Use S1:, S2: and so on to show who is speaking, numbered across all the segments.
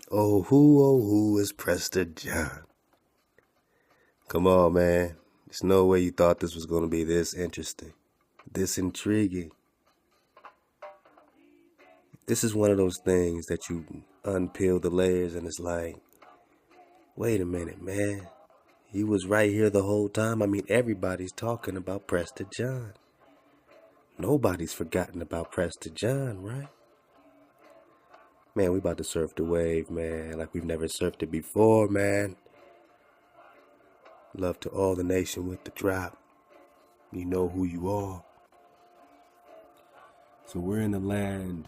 S1: Oh, who is Prester John? Come on, man. There's no way you thought this was going to be this interesting, this intriguing. This is one of those things that you unpeel the layers and it's like, wait a minute, man. He was right here the whole time. I mean, everybody's talking about Prester John. Nobody's forgotten about Prester John, right? Man, we about to surf the wave, man, like we've never surfed it before, man. Love to all the nation with the drop. You know who you are. So we're in the land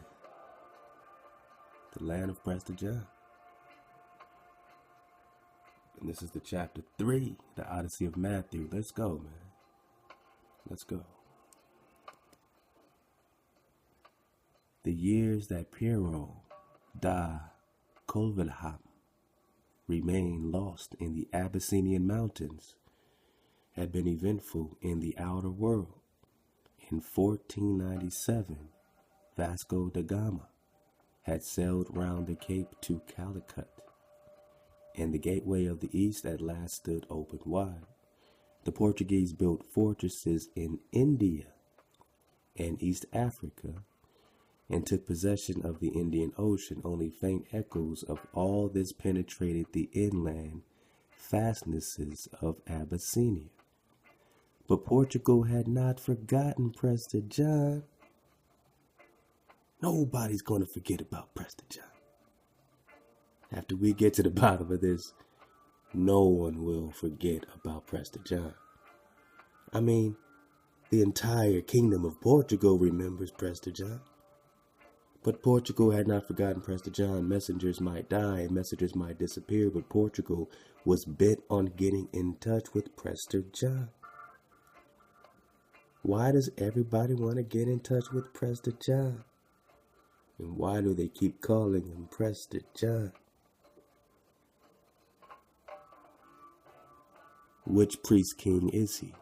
S1: of Prester John. And this is the chapter 3, the Odyssey of Matthew. Let's go, man. Let's go. The years that Peru da Colvilham remained lost in the Abyssinian mountains had been eventful in the outer world. In 1497, Vasco da Gama had sailed round the Cape to Calicut, and the gateway of the east at last stood open wide. The Portuguese built fortresses in India and East Africa and took possession of the Indian Ocean. Only faint echoes of all this penetrated the inland fastnesses of Abyssinia. But Portugal had not forgotten Prester John. Nobody's going to forget about Prester John. After we get to the bottom of this, no one will forget about Prester John. I mean, the entire kingdom of Portugal remembers Prester John. But Portugal had not forgotten Prester John. Messengers might die and messengers might disappear, but Portugal was bent on getting in touch with Prester John. Why does everybody want to get in touch with Prester John? And why do they keep calling him Prester John? Which priest king is he?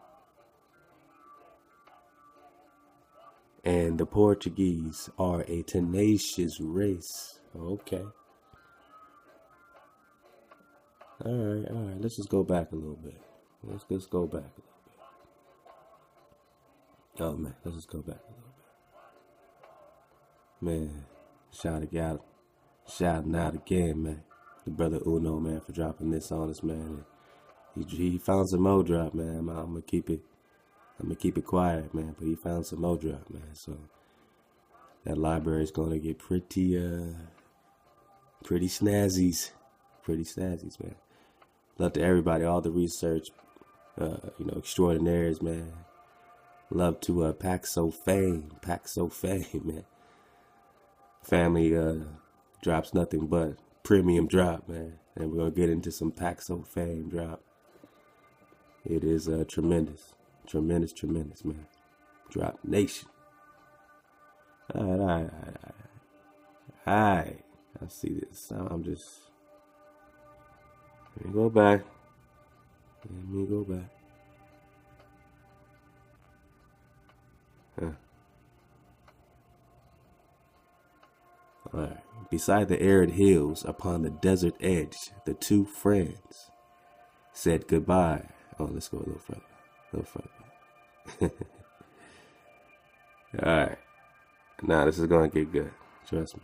S1: And the Portuguese are a tenacious race. Okay. All right. Let's just go back a little bit. Let's just go back a little bit. Oh, man. Let's just go back a little bit. Man, shouting out again, man. The brother Uno, man, for dropping this on us, man. He found some more drop, man. I'm gonna keep it quiet, man. But he found some more drop, man. So that library is gonna get pretty snazzies, man. Love to everybody, all the research, extraordinaires, man. Love to Paxo fame, man. Family drops nothing but premium drop, man. And we're gonna get into some Paxo fame drop. It is tremendous, man. Drop nation. All right. I see this. I'm just. Let me go back. All right. Beside the arid hills upon the desert edge, the two friends said goodbye. Oh, let's go a little further. All right. Now this is going to get good. Trust me.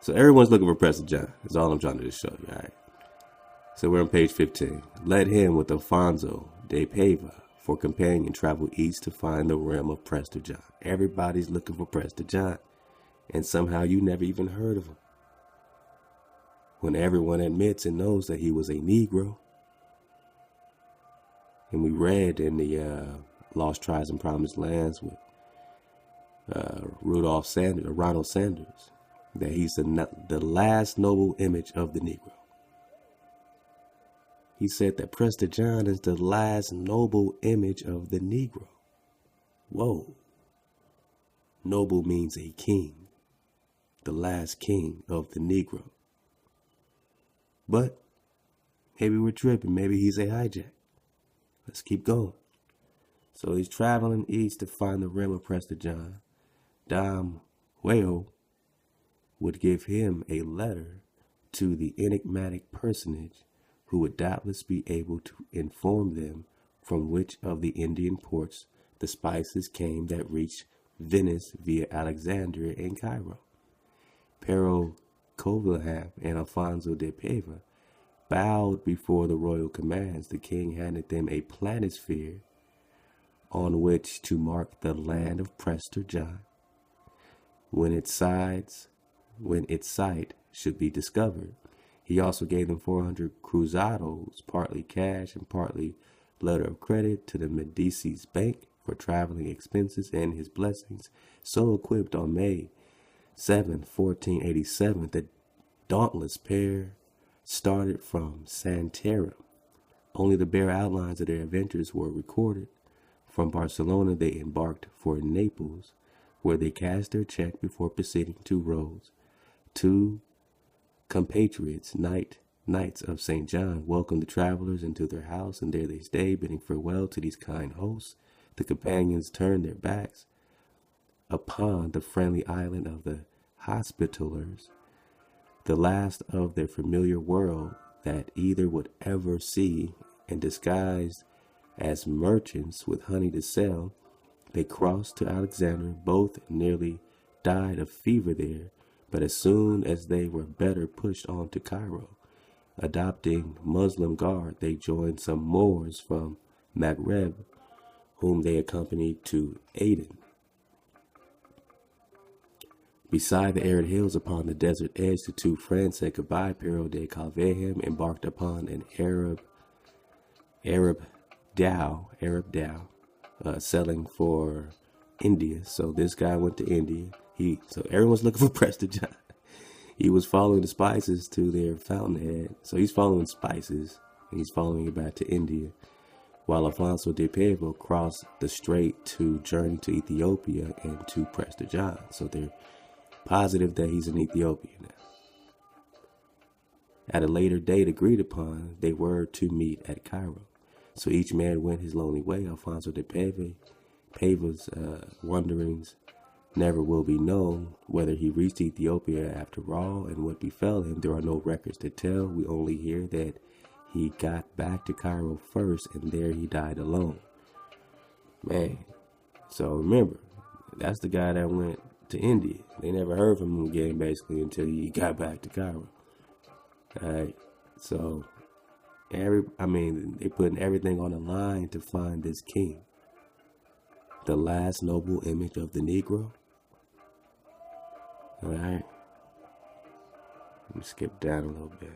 S1: So everyone's looking for Prester John. That's all I'm trying to just show you. All right. So we're on page 15. Let him with Alfonso de Paiva for companion travel east to find the realm of Prester John. Everybody's looking for Prester John. And somehow you never even heard of him. When everyone admits and knows that he was a Negro. And we read in the Lost Tribes and Promised Lands with Ronald Sanders, that he's the last noble image of the Negro. He said that Prester John is the last noble image of the Negro. Whoa. Noble means a king. The last king of the Negro. But maybe we're tripping. Maybe he's a hijack. Let's keep going. So he's traveling east to find the realm of Prester John. Dom Weo would give him a letter to the enigmatic personage who would doubtless be able to inform them from which of the Indian ports the spices came that reached Venice via Alexandria and Cairo. Pero Covilham and Alfonso de Paiva bowed before the royal commands. The king handed them a planisphere on which to mark the land of Prester John when its site should be discovered. He also gave them 400 cruzados, partly cash and partly letter of credit, to the Medicis Bank for traveling expenses and his blessings. So equipped, on May 7, 1487, the dauntless pair started from Santarem. Only the bare outlines of their adventures were recorded. From Barcelona they embarked for Naples, where they cashed their check before proceeding to Rhodes. Two compatriots, Knights of St. John, welcomed the travelers into their house, and there they stayed, bidding farewell to these kind hosts. The companions turned their backs upon the friendly island of the Hospitallers, the last of their familiar world that either would ever see, and disguised as merchants with honey to sell, they crossed to Alexandria. Both nearly died of fever there, but as soon as they were better, pushed on to Cairo. Adopting Muslim garb, they joined some Moors from Maghreb, whom they accompanied to Aden. Beside the arid hills upon the desert edge, the two friends said goodbye. Pero de Calvehem embarked upon an Arab dhow, selling for India. So this guy went to India. So everyone's looking for Prester John. He was following the spices to their fountainhead. So he's following spices, and he's following it back to India, while Alfonso de Paiva crossed the strait to journey to Ethiopia and to Prester John. So they're positive that he's in Ethiopia now. At a later date agreed upon, they were to meet at Cairo. So each man went his lonely way. Alfonso de Paiva's wanderings never will be known. Whether he reached Ethiopia after all and what befell him, there are no records to tell. We only hear that he got back to Cairo first, and there he died alone. Man, so remember, that's the guy that went to India. They never heard from him again, basically, until he got back to Cairo. Alright, so they putting everything on the line to find this king. The last noble image of the Negro. Alright. Let me skip down a little bit.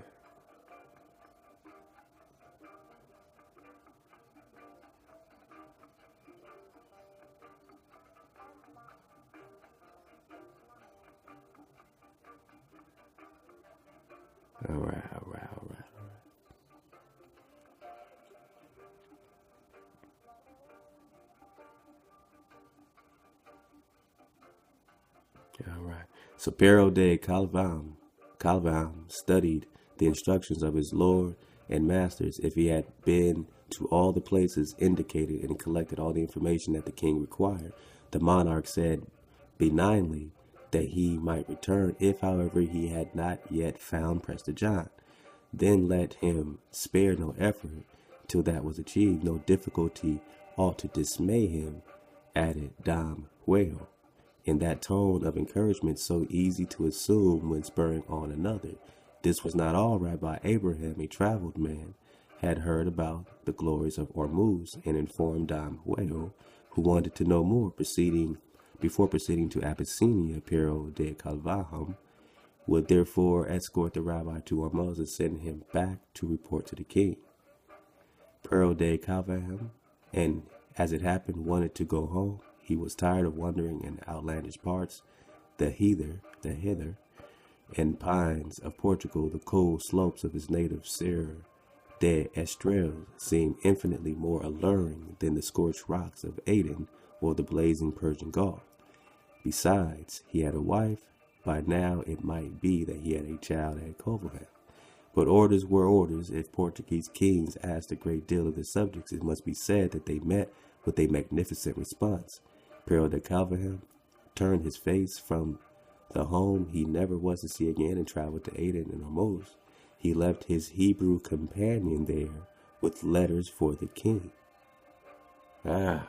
S1: All right. So Pero de Calvehem studied the instructions of his lord and masters. If he had been to all the places indicated and collected all the information that the king required, the monarch said benignly that he might return. If, however, he had not yet found Prester John, then let him spare no effort till that was achieved. No difficulty ought to dismay him, added Dom Huejo, in that tone of encouragement so easy to assume when spurring on another. This was not all. Rabbi Abraham, a traveled man, had heard about the glories of Ormuz and informed Dom Huejo, who wanted to know more. Before proceeding to Abyssinia, Pero de Calvehem would therefore escort the rabbi to Ormuz and send him back to report to the king. Pero de Calvehem, and as it happened, wanted to go home. He was tired of wandering in outlandish parts, the heather and pines of Portugal. The cold slopes of his native Serra de Estrelles seemed infinitely more alluring than the scorched rocks of Aden or the blazing Persian Gulf. Besides, he had a wife. By now it might be that he had a child at Covilham. But orders were orders. If Portuguese kings asked a great deal of their subjects, it must be said that they met with a magnificent response. Pero de Calvehem turned his face from the home he never was to see again, and traveled to Aden and Hormuz. He left his Hebrew companion there with letters for the king. So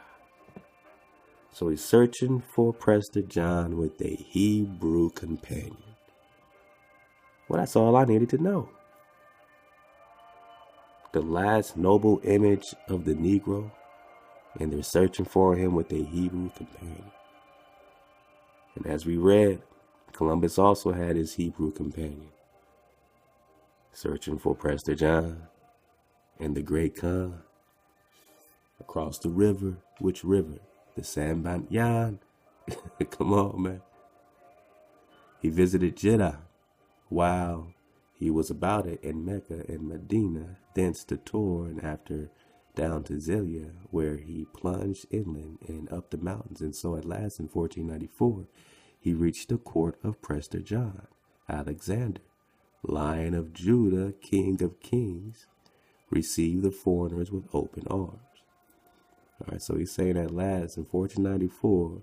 S1: he's searching for Prester John with a Hebrew companion. Well, that's all I needed to know. The last noble image of the Negro, and they're searching for him with a Hebrew companion. And as we read, Columbus also had his Hebrew companion, searching for Prester John and the Great Khan. Across the river, which river? The San Banyan. Come on, man. He visited Jeddah while he was about it in Mecca and Medina, thence to Tor, and after down to Zelia, where he plunged inland and up the mountains. And so at last in 1494, he reached the court of Prester John, Alexander, Lion of Judah, King of Kings, received the foreigners with open arms. All right, so he's saying at last in 1494,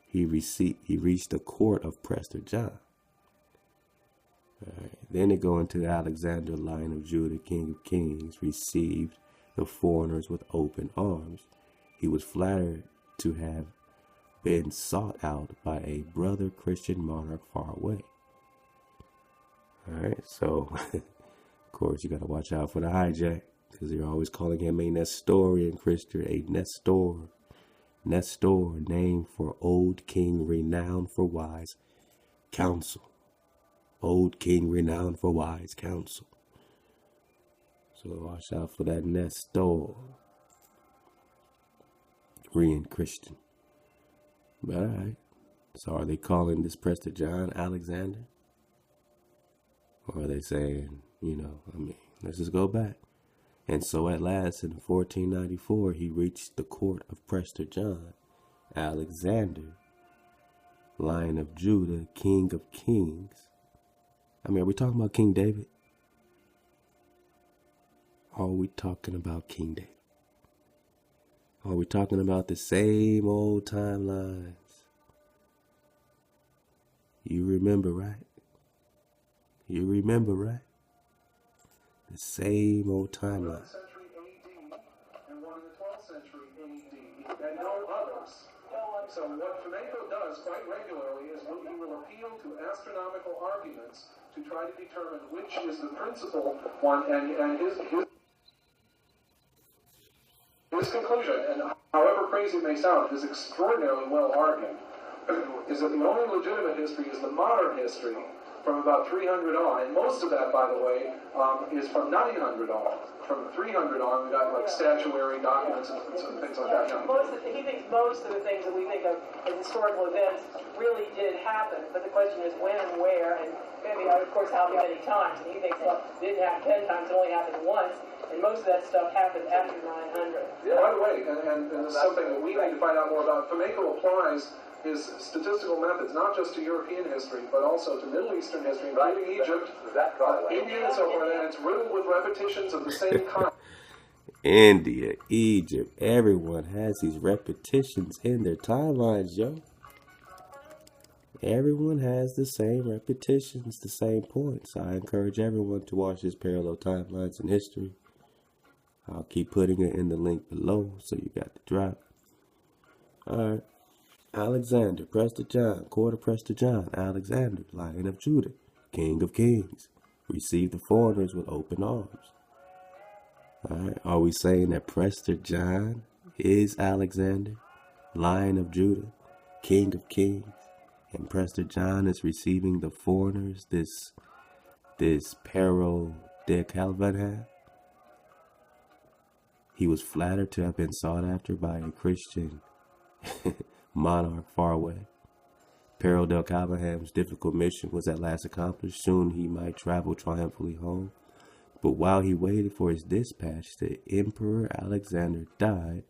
S1: he reached the court of Prester John. All right, then they go into Alexander, Lion of Judah, King of Kings, received the foreigners with open arms. He was flattered to have been sought out by a brother Christian monarch far away. All right, so of course you got to watch out for the hijack, because they're always calling him a Nestorian Christian, a Nestor. Nestor, named for old king renowned for wise counsel. Old king renowned for wise counsel. So watch out for that Nestor. Korean Christian. But alright. So are they calling this Prester John Alexander? Or are they saying, let's just go back. And so at last in 1494, he reached the court of Prester John, Alexander, Lion of Judah, King of Kings. Are we talking about King David? Are we talking about King David? Are we talking about the same old timelines? You remember, right? You remember, right? The same old timeline.
S2: Century AD and one in the 12th century AD, and no others. So what Flamenco does quite regularly is he will appeal to astronomical arguments to try to determine which is the principal one, and his conclusion, and however crazy it may sound, is extraordinarily well argued, is that the only legitimate history is the modern history from about 300 on, and most of that, by the way, is from 900 on. From 300 on, we got like statuary documents and things like that.
S3: He thinks most of the things that we think of as historical events really did happen, but the question is when and where, and maybe, of course, how many times. And he thinks, well, it didn't happen 10 times, it only happened once, and most of that stuff happened after 900.
S2: Yeah. By the way, and this is something that we need to find out more about, Flamenco applies his statistical methods not just to European history, but also to Middle Eastern history, including Egypt, India, and so forth, and it's riddled with repetitions of the same kind.
S1: India, Egypt, everyone has these repetitions in their timelines, yo. Everyone has the same repetitions, the same points. I encourage everyone to watch this Parallel Timelines in History. I'll keep putting it in the link below, so you got the drop. Alright. Alexander, Prester John, court of Prester John, Alexander, Lion of Judah, King of Kings, received the foreigners with open arms. Alright, are we saying that Prester John is Alexander, Lion of Judah, King of Kings, and Prester John is receiving the foreigners, this Pero de Calvin? He was flattered to have been sought after by a Christian monarch far away. Pero del Calvinham's difficult mission was at last accomplished. Soon he might travel triumphantly home. But while he waited for his dispatch, the Emperor Alexander died.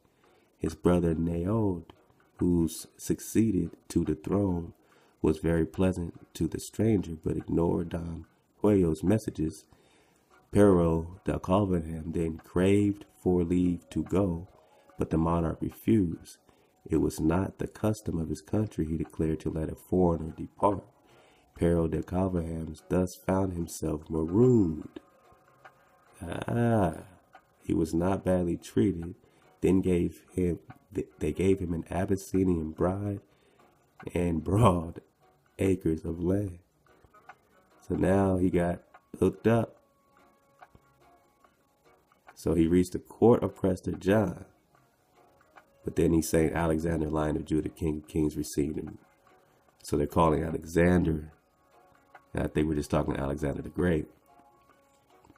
S1: His brother Naod, who succeeded to the throne, was very pleasant to the stranger, but ignored Don Huello's messages. Pero del Calvinham then craved for leave to go, but the monarch refused. It was not the custom of his country, he declared, to let a foreigner depart. Pero de Calvehams thus found himself marooned. He was not badly treated. Then they gave him an Abyssinian bride and broad acres of land. So now he got hooked up. So he reached the court of Prester John. But then he's saying Alexander, Lion of Judah, King of Kings, received him. So they're calling Alexander. And I think we're just talking Alexander the Great.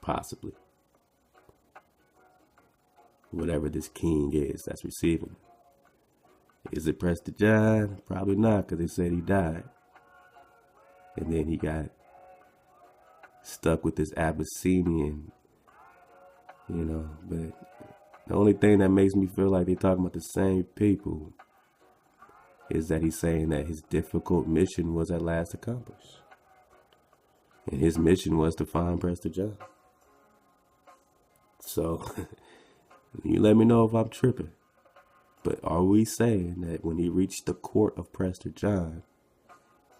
S1: Possibly. Whatever this king is that's receiving. Is it Prester John? Probably not, because they said he died. And then he got stuck with this Abyssinian, but the only thing that makes me feel like they're talking about the same people is that he's saying that his difficult mission was at last accomplished. And his mission was to find Prester John. So, you let me know if I'm tripping. But are we saying that when he reached the court of Prester John,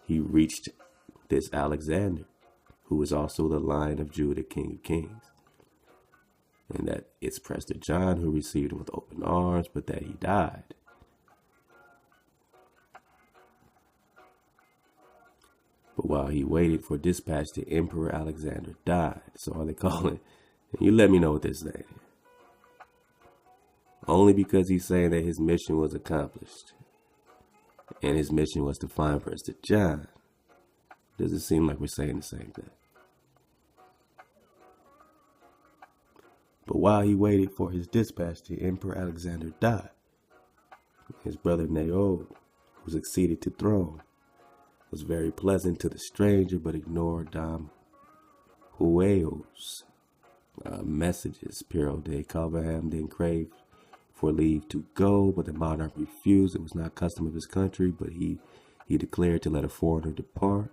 S1: he reached this Alexander, who is also the Lion of Judah, King of Kings? And that it's Prester John who received him with open arms, but that he died. But while he waited for dispatch, the Emperor Alexander died. So are they calling? You let me know what they're saying. Only because he's saying that his mission was accomplished. And his mission was to find Prester John. Does it seem like we're saying the same thing? But while he waited for his dispatch, the Emperor Alexander died. His brother Navel, who succeeded to the throne, was very pleasant to the stranger, but ignored Dom Hueo's messages. Pero de Calveham then craved for leave to go, but the monarch refused. It was not custom of his country, but he declared to let a foreigner depart.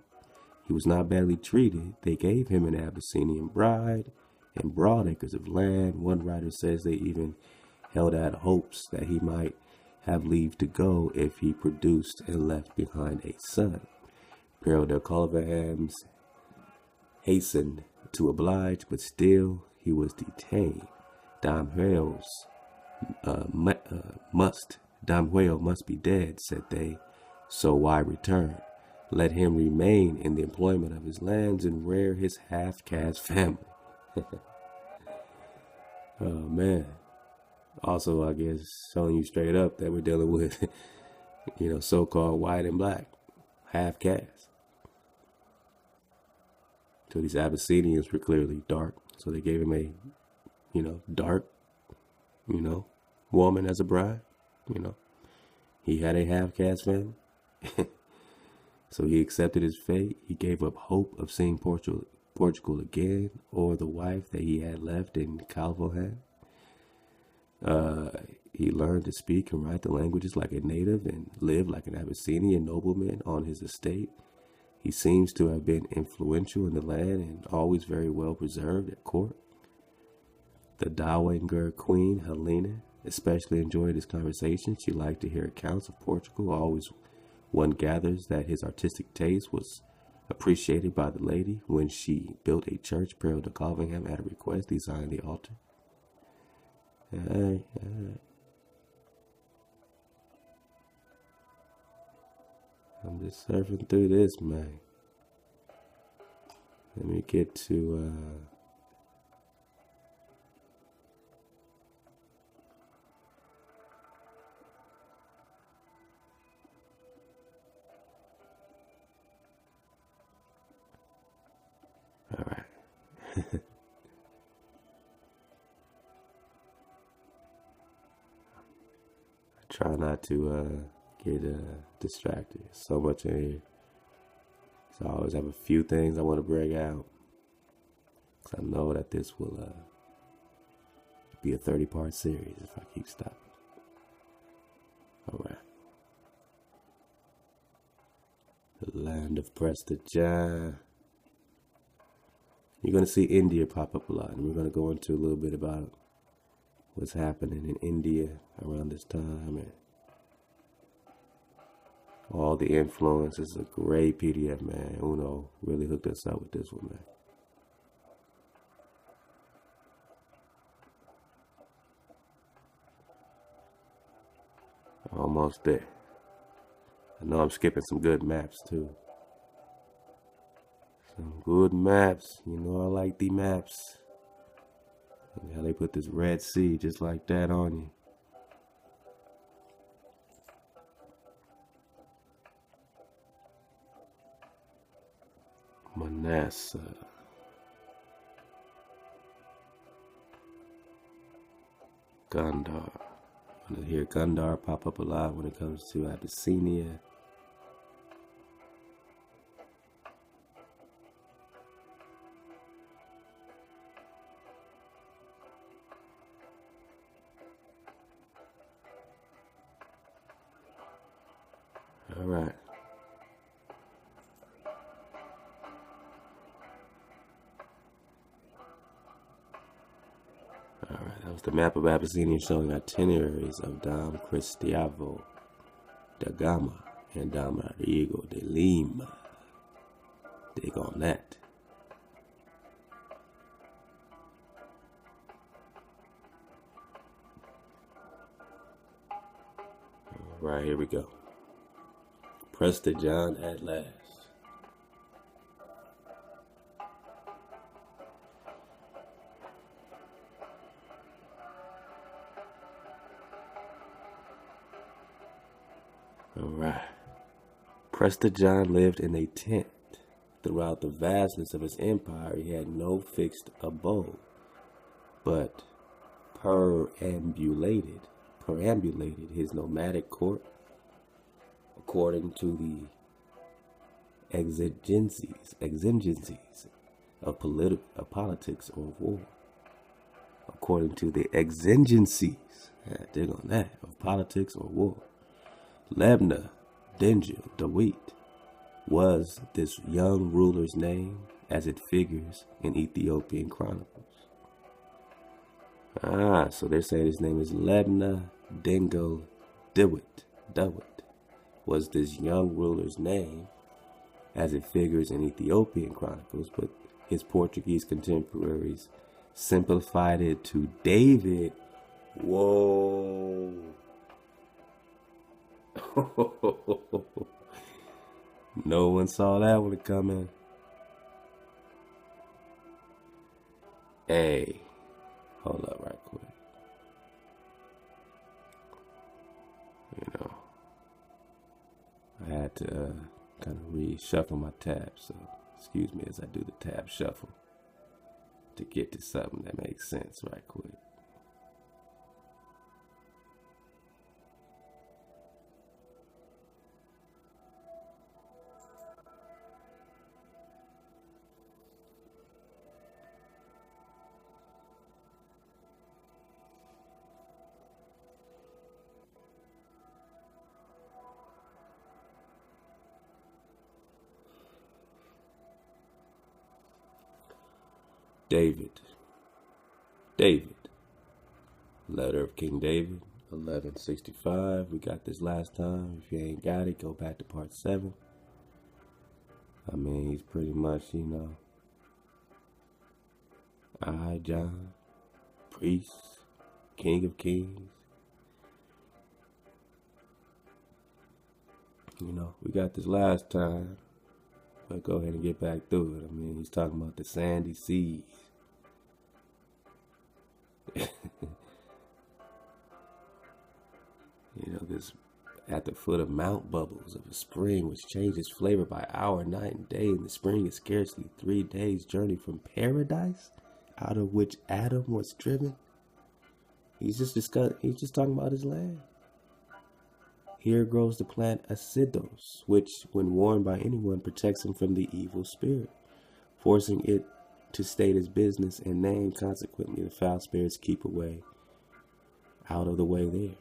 S1: He was not badly treated. They gave him an Abyssinian bride and broad acres of land. One writer says they even held out hopes that he might have leave to go if he produced and left behind a son. Pero de Calvehams hastened to oblige, but still he was detained. Dom Huel must be dead, said they, so why return? Let him remain in the employment of his lands and rear his half-caste family. Oh, man. Also, I guess, showing you straight up that we're dealing with, so-called white and black, half-caste. So these Abyssinians were clearly dark. So they gave him a, dark, woman as a bride. He had a half-caste family. So he accepted his fate. He gave up hope of seeing Portugal again, or the wife that he had left in Calveham. He learned to speak and write the languages like a native and lived like an Abyssinian nobleman on his estate. He seems to have been influential in the land and always very well preserved at court. The Dowager Queen, Helena, especially enjoyed his conversation. She liked to hear accounts of Portugal. Always one gathers that his artistic taste was appreciated by the lady. When she built a church, Pero de Calveham at a request designed the altar. All right. I'm just surfing through this, man. Let me get to all right. I try not to get distracted. So much in here. So I always have a few things I want to bring out. Because I know that this will be a 30-part series if I keep stopping. All right. The land of Prester John. You're going to see India pop up a lot. And we're going to go into a little bit about what's happening in India around this time. And All the influence. It's a great PDF, man. Uno really hooked us up with this one, man. Almost there. I know I'm skipping some good maps too. Some good maps. You know I like the maps. And how they put this Red Sea just like that on you. Menasseh. Gondar. I'm gonna hear Gondar pop up a lot when it comes to Abyssinia. All right. That was the map of Abyssinia showing itineraries of Dom Cristiavo, da Gama, and Dom Rodrigo de Lima. Dig on that. All right, here we go. Prester John at last. Alright. Prester John lived in a tent. Throughout the vastness of his empire, he had no fixed abode, but perambulated his nomadic court according to the exigencies of politics or war. According to the exigencies, dig on that, of politics or war. Lebna Dengil Dawit was this young ruler's name as it figures in Ethiopian chronicles. So they're saying his name is Lebna Dengil Dawit was this young ruler's name as it figures in Ethiopian chronicles, but his Portuguese contemporaries simplified it to David. Whoa. No one saw that one coming. Hey, hold up right quick. You know, I had to kind of reshuffle my tabs, so excuse me as I do the tab shuffle to get to something that makes sense right quick. David, letter of King David, 1165. We got this last time. If you ain't got it, go back to part 7. I mean, he's pretty much, I, John, priest, king of kings. We got this last time. But go ahead and get back through it. I mean, he's talking about the sandy seas. This at the foot of Mount Bubbles of a spring which changes flavor by hour, night and day. And the spring is scarcely 3 days' journey from paradise, out of which Adam was driven. He's just talking about his land. Here grows the plant Acidos, which, when worn by anyone, protects him from the evil spirit, forcing it to state its business and name. Consequently, the foul spirits keep away, out of the way there.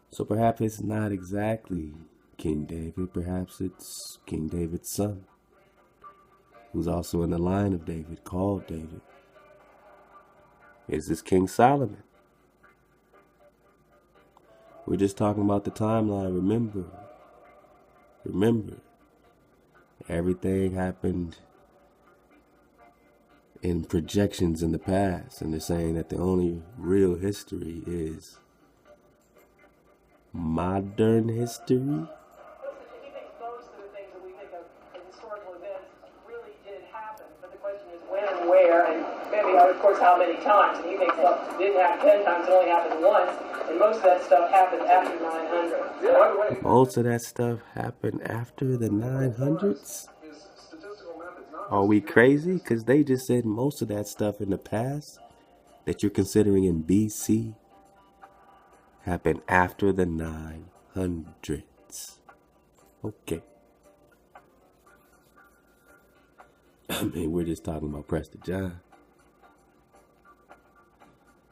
S1: So perhaps it's not exactly King David. Perhaps it's King David's son, who's also in the line of David, called David. Is this King Solomon? We're just talking about the timeline. Remember, everything happened in projections in the past, and they're saying that the only real history is modern history.
S3: He thinks most of the things that we think of as historical events really did happen, but the question is when and where, and maybe, of course, how many times. And he thinks, well, it didn't happen 10 times, it only happened once, and most of that stuff happened after 900.
S2: Yeah, by the way,
S1: Most of that stuff happened after the 900s? Are we crazy? Because they just said most of that stuff in the past that you're considering in BC happened after the 900s. Okay. I mean, we're just talking about Prester John.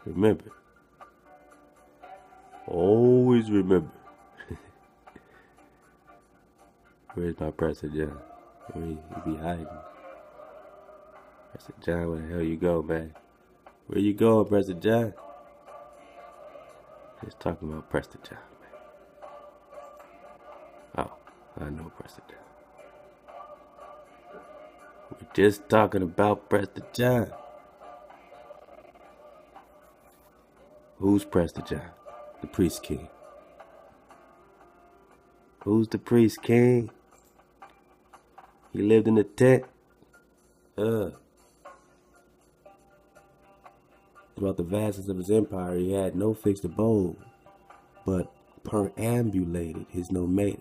S1: Remember. Always remember. Where's my Prester John? Where he be hiding? Prester John, where the hell you go, man? Where you going, Prester John? Just talking about Prester John, man. Oh, I know Prester John. We're just talking about Prester John. Who's Prester John? The priest king. Who's the priest king? He lived in a tent. Throughout the vastness of his empire, he had no fixed abode, but perambulated his nomadic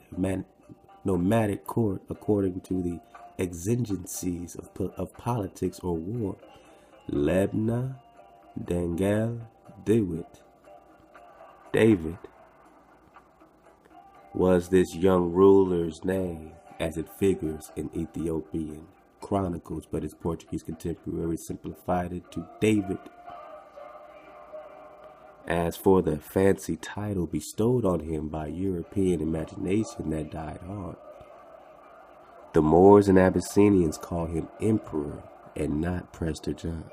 S1: court according to the exigencies of politics or war. Lebna Dengel David was this young ruler's name, as it figures in Ethiopian chronicles, but his Portuguese contemporaries simplified it to David. As for the fancy title bestowed on him by European imagination that died hard, the Moors and Abyssinians call him emperor and not Prester John.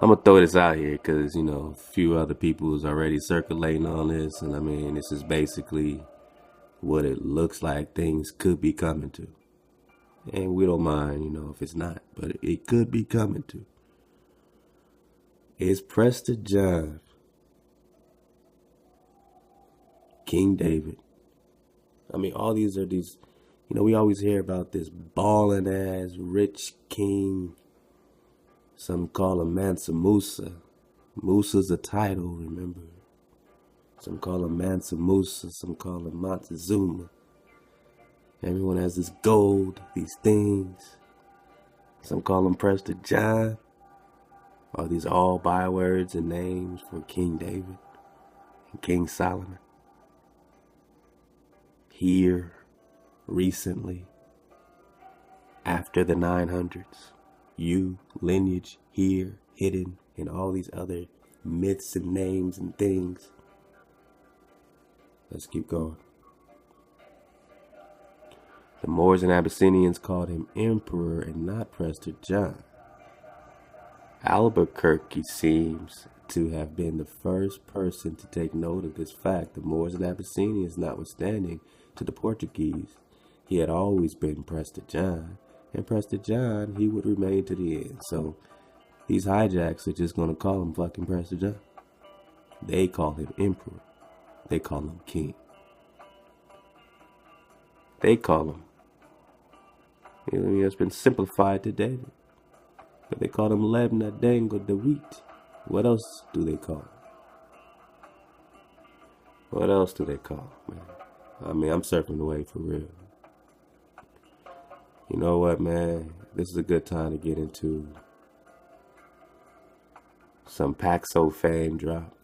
S1: I'm going to throw this out here because, a few other people is already circulating on this. And I mean, this is basically what it looks like things could be coming to. And we don't mind, if it's not. But it could be coming to. Is Prester John King David? I mean, all these are these, we always hear about this balling ass rich king. Some call him Mansa Musa. Musa's a title, remember. Some call him Mansa Musa. Some call him Montezuma. Everyone has this gold, these things. Some call him Prester John. Are these all bywords and names for King David and King Solomon? Here, recently, after the 900s. Lineage here, hidden in all these other myths and names and things. Let's keep going. The Moors and Abyssinians called him emperor and not Prester John. Albuquerque seems to have been the first person to take note of this fact. The Moors and Abyssinians, notwithstanding to the Portuguese, he had always been Prester John. And Prester John, he would remain to the end. So these hijacks are just going to call him fucking Prester John. They call him emperor. They call him king. They call him. It's been simplified to David. But they call him Lebna Dengo the wheat. What else do they call him? What else do they call him, man? I mean, I'm surfing the wave for real. You know what, man? This is a good time to get into some Paxo fame drop.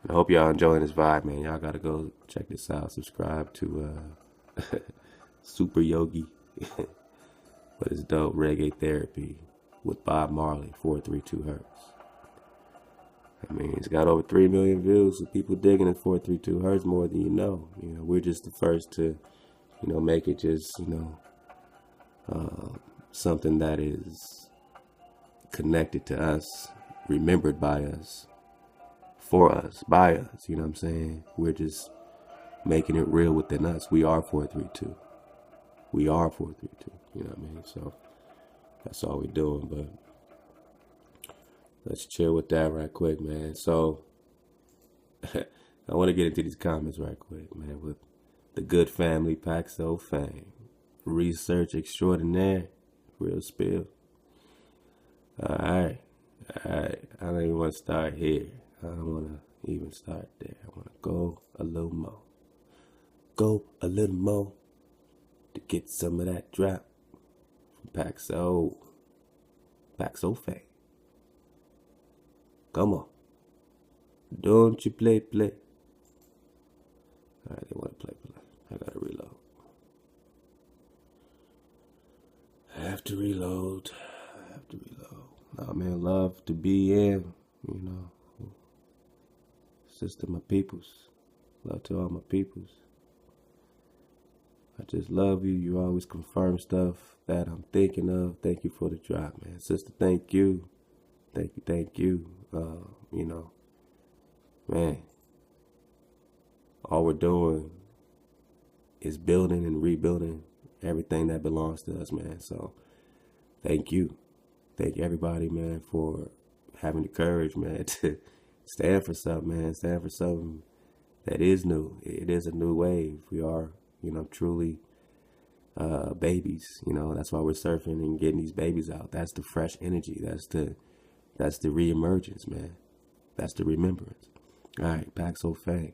S1: And I hope y'all enjoying this vibe, man. Y'all gotta go check this out. Subscribe to Super Yogi. But it's dope. Reggae Therapy with Bob Marley, 432 Hertz. I mean, it's got over 3 million views, so people digging at 432 Hertz more than you know. We're just the first to make it just, something that is connected to us, remembered by us, for us, by us. You know what I'm saying? We're just making it real within us. We are 432. We are 432. You know what I mean? So that's all we're doing. But let's chill with that right quick, man. So I want to get into these comments right quick, man. With the good family, Paxo fame, research extraordinaire, real spill. All right. I don't even want to start here. I don't want to even start there. I want to go a little more. Go a little more to get some of that drop from Paxo fame. Come on. Don't you play. All right, they want to play. I gotta reload. I have to reload. Nah, man, love to be in, you know. Sister, my peoples. Love to all my peoples. I just love you. You always confirm stuff that I'm thinking of. Thank you for the drop, man. Sister, thank you. Thank you. You know, man, all we're doing is building and rebuilding everything that belongs to us, man. So thank you. Thank everybody, man, for having the courage, man, to stand for something, man. Stand for something that is new. It is a new wave. We are, you know, truly babies. You know, that's why we're surfing and getting these babies out. That's the fresh energy. That's the reemergence, man. That's the remembrance. All right, Paxo Fang.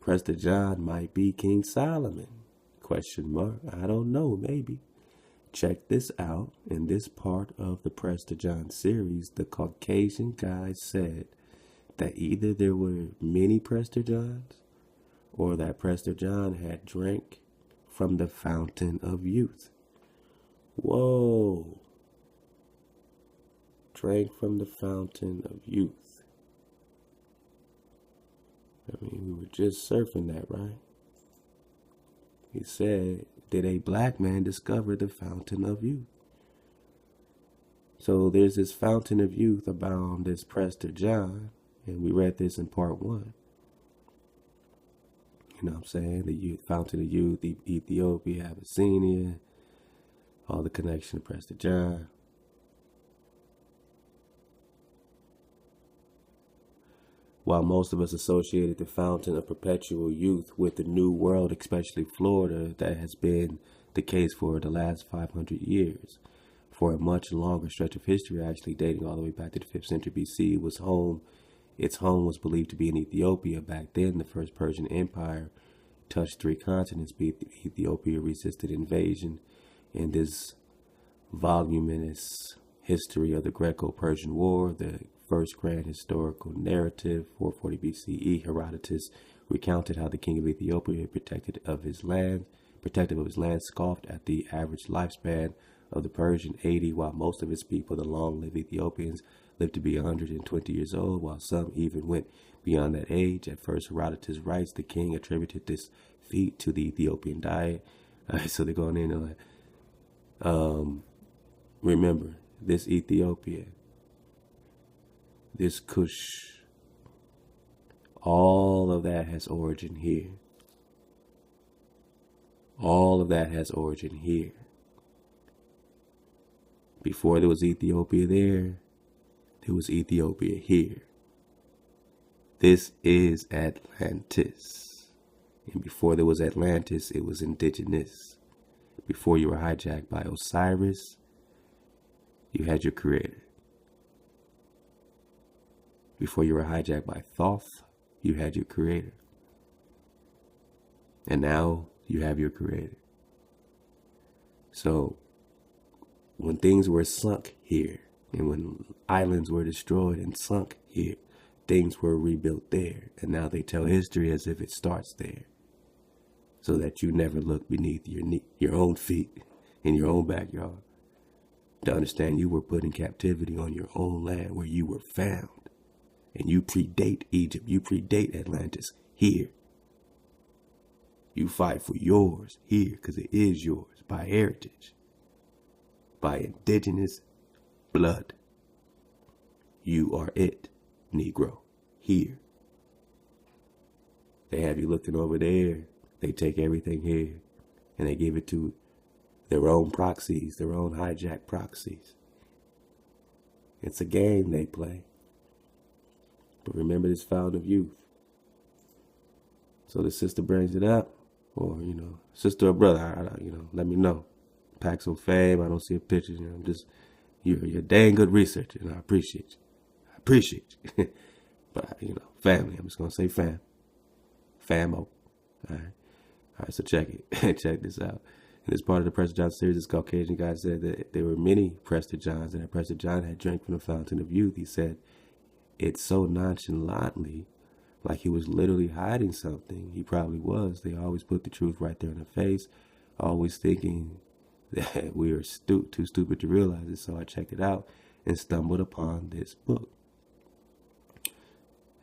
S1: Prester John might be King Solomon? Question mark. I don't know, maybe. Check this out. In this part of the Prester John series, the Caucasian guy said that either there were many Prester Johns or that Prester John had drank from the fountain of youth. Whoa. Drank from the fountain of youth. I mean, we were just surfing that, right? He said, did a black man discover the fountain of youth? So there's this fountain of youth about this Prester John, and we read this in part 1. You know what I'm saying? The youth, fountain of youth, Ethiopia, Abyssinia, all the connection to Prester John. While most of us associated the fountain of perpetual youth with the New World, especially Florida, that has been the case for the last 500 years. For a much longer stretch of history, actually dating all the way back to the 5th century BC, its home was believed to be in Ethiopia. Back then, the First Persian Empire touched 3 continents. Ethiopia resisted invasion in this voluminous history of the Greco-Persian War, the first grand historical narrative, 440 BCE, Herodotus recounted how the king of Ethiopia, protective of his land, scoffed at the average lifespan of the Persian 80, while most of his people, the long-lived Ethiopians, lived to be 120 years old, while some even went beyond that age. At first, Herodotus writes the king attributed this feat to the Ethiopian diet. So they're going in and like, remember, this Ethiopia, this Kush, all of that has origin here. All of that has origin here. Before there was Ethiopia there was Ethiopia here. This is Atlantis. And before there was Atlantis, it was indigenous. Before you were hijacked by Osiris, you had your creator. Before you were hijacked by Thoth, you had your creator. And now you have your creator. So when things were sunk here, and when islands were destroyed and sunk here, things were rebuilt there. And now they tell history as if it starts there, so that you never look beneath your own feet in your own backyard to understand you were put in captivity on your own land where you were found. And you predate Egypt. You predate Atlantis here. You fight for yours here because it is yours by heritage. by indigenous blood. You are it, Negro, here. They have you looking over there. They take everything here, and they give it to their own proxies, their own hijack proxies. It's a game they play. But remember this fountain of youth. So the sister brings it up, or, sister or brother, let me know. Pack some fame. I don't see a picture. I'm just, you're a dang good researcher, and I appreciate you. But, family. I'm just going to say fam. Famo. All right, so check it. Check this out. In this part of the Prester John series, this Caucasian guy said that there were many Prester Johns, and that Prester John had drank from the fountain of youth. He said it so nonchalantly, like he was literally hiding something. He probably was. They always put the truth right there in the face, always thinking that we are too stupid to realize it. So I checked it out and stumbled upon this book.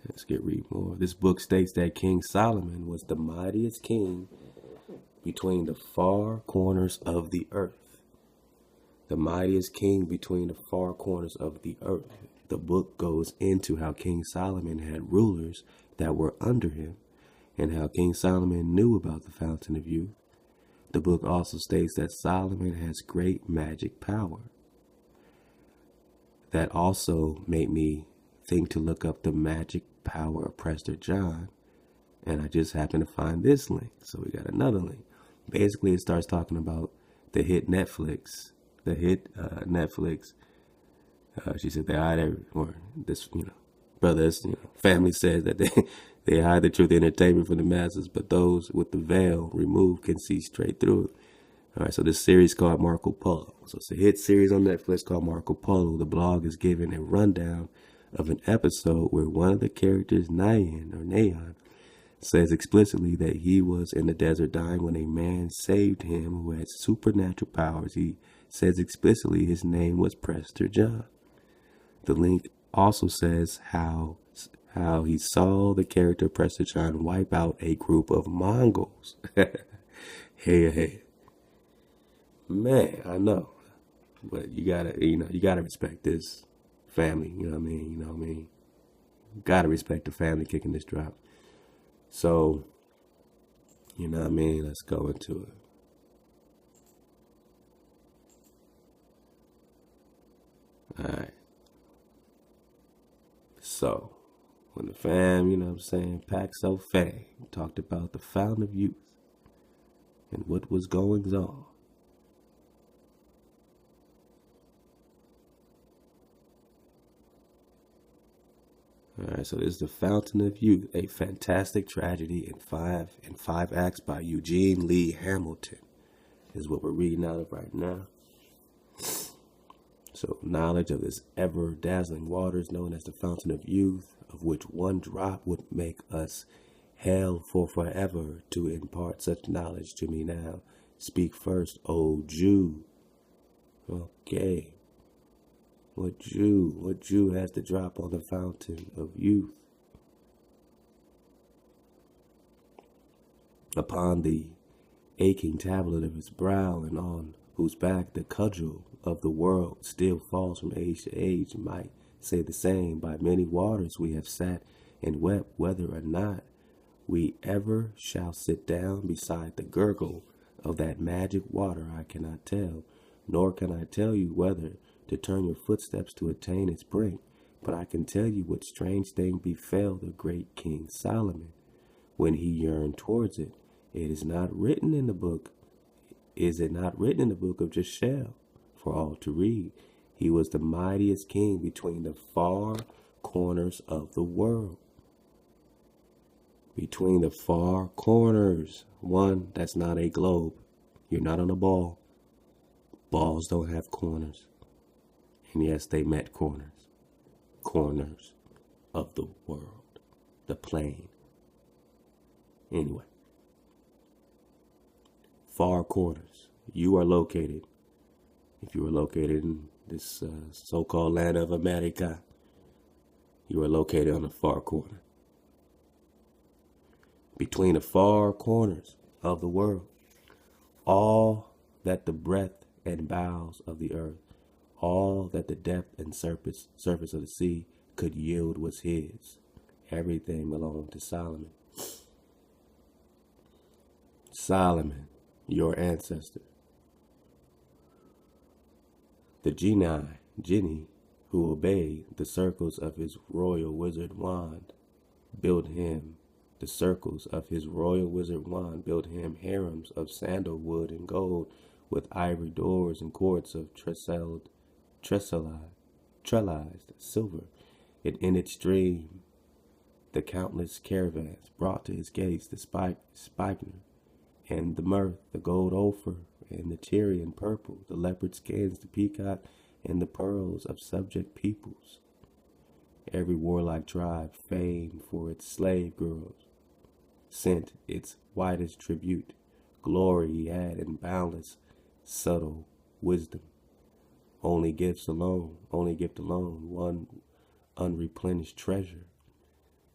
S1: Let's read more. This book states that King Solomon was the mightiest king between the far corners of the earth. The mightiest king between the far corners of the earth. The book goes into how King Solomon had rulers that were under him, and how King Solomon knew about the fountain of youth. The book also states that Solomon has great magic power. That also made me think to look up the magic power of Prester John, and I just happened to find this link. So we got another link. Basically, it starts talking about the hit Netflix. She said they hide brothers, family says that they hide the truth entertainment from the masses, but those with the veil removed can see straight through it. All right, so this series called Marco Polo. So it's a hit series on Netflix called Marco Polo. The blog is giving a rundown of an episode where one of the characters, Nayan, says explicitly that he was in the desert dying when a man saved him who had supernatural powers. He says explicitly his name was Prester John. The link also says how he saw the character Prester John wipe out a group of Mongols. Hey. Man, I know. But you gotta respect this family, you know what I mean? Gotta respect the family kicking this drop. So, let's go into it. Alright. So, when the fam, Pax So Fam talked about the fountain of youth and what was going on. Alright, so this is the Fountain of Youth, a fantastic tragedy in five acts by Eugene Lee Hamilton, is what we're reading out of right now. So, knowledge of this ever-dazzling waters known as the Fountain of Youth, of which one drop would make us held for forever. To impart such knowledge to me now, speak first, O Jew. Okay. What Jew has to drop on the fountain of youth? Upon the aching tablet of his brow, and on whose back the cudgel of the world still falls from age to age, might say the same. By many waters we have sat and wept, whether or not we ever shall sit down beside the gurgle of that magic water I cannot tell, nor can I tell you whether to turn your footsteps to attain its brink. But I can tell you what strange thing befell the great King Solomon when he yearned towards it. It is not written in the book. Is it not written in the book of Jashel for all to read? He was the mightiest king between the far corners of the world. Between the far corners. One, that's not a globe. You're not on a ball. Balls don't have corners. And yes, they met corners. Corners of the world. The plane. Anyway. Far corners. You are located. If you are located in this so-called land of America, you are located on the far corner. Between the far corners of the world. All that the breath and bowels of the earth. All that the depth and surface of the sea could yield was his. Everything belonged to Solomon. Solomon, your ancestor. The genie who obeyed the circles of his royal wizard wand built him. The circles of his royal wizard wand built him harems of sandalwood and gold, with ivory doors and courts of trellized silver. And in its stream, the countless caravans brought to his gates the spikenard and the myrrh, the gold ophir, and the Tyrian purple, the leopard skins, the peacock, and the pearls of subject peoples. Every warlike tribe, famed for its slave girls, sent its widest tribute. Glory he had in boundless, subtle wisdom. Only gift alone, one unreplenished treasure,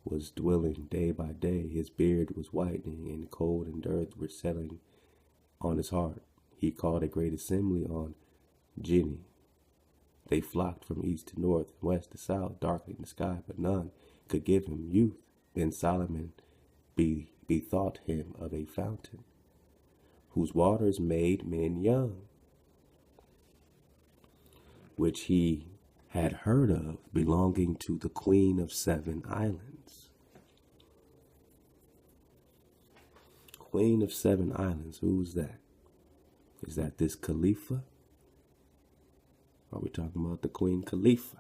S1: was dwindling day by day. His beard was whitening, and cold and dirt were settling on his heart. He called a great assembly on Genie. They flocked from east to north, west to south, darkening the sky, but none could give him youth. Then Solomon bethought him of a fountain, whose waters made men young, which he had heard of, belonging to the Queen of 7 Islands. Queen of 7 Islands, who's that? Is that this Khalifa? Are we talking about the Queen Khalifa?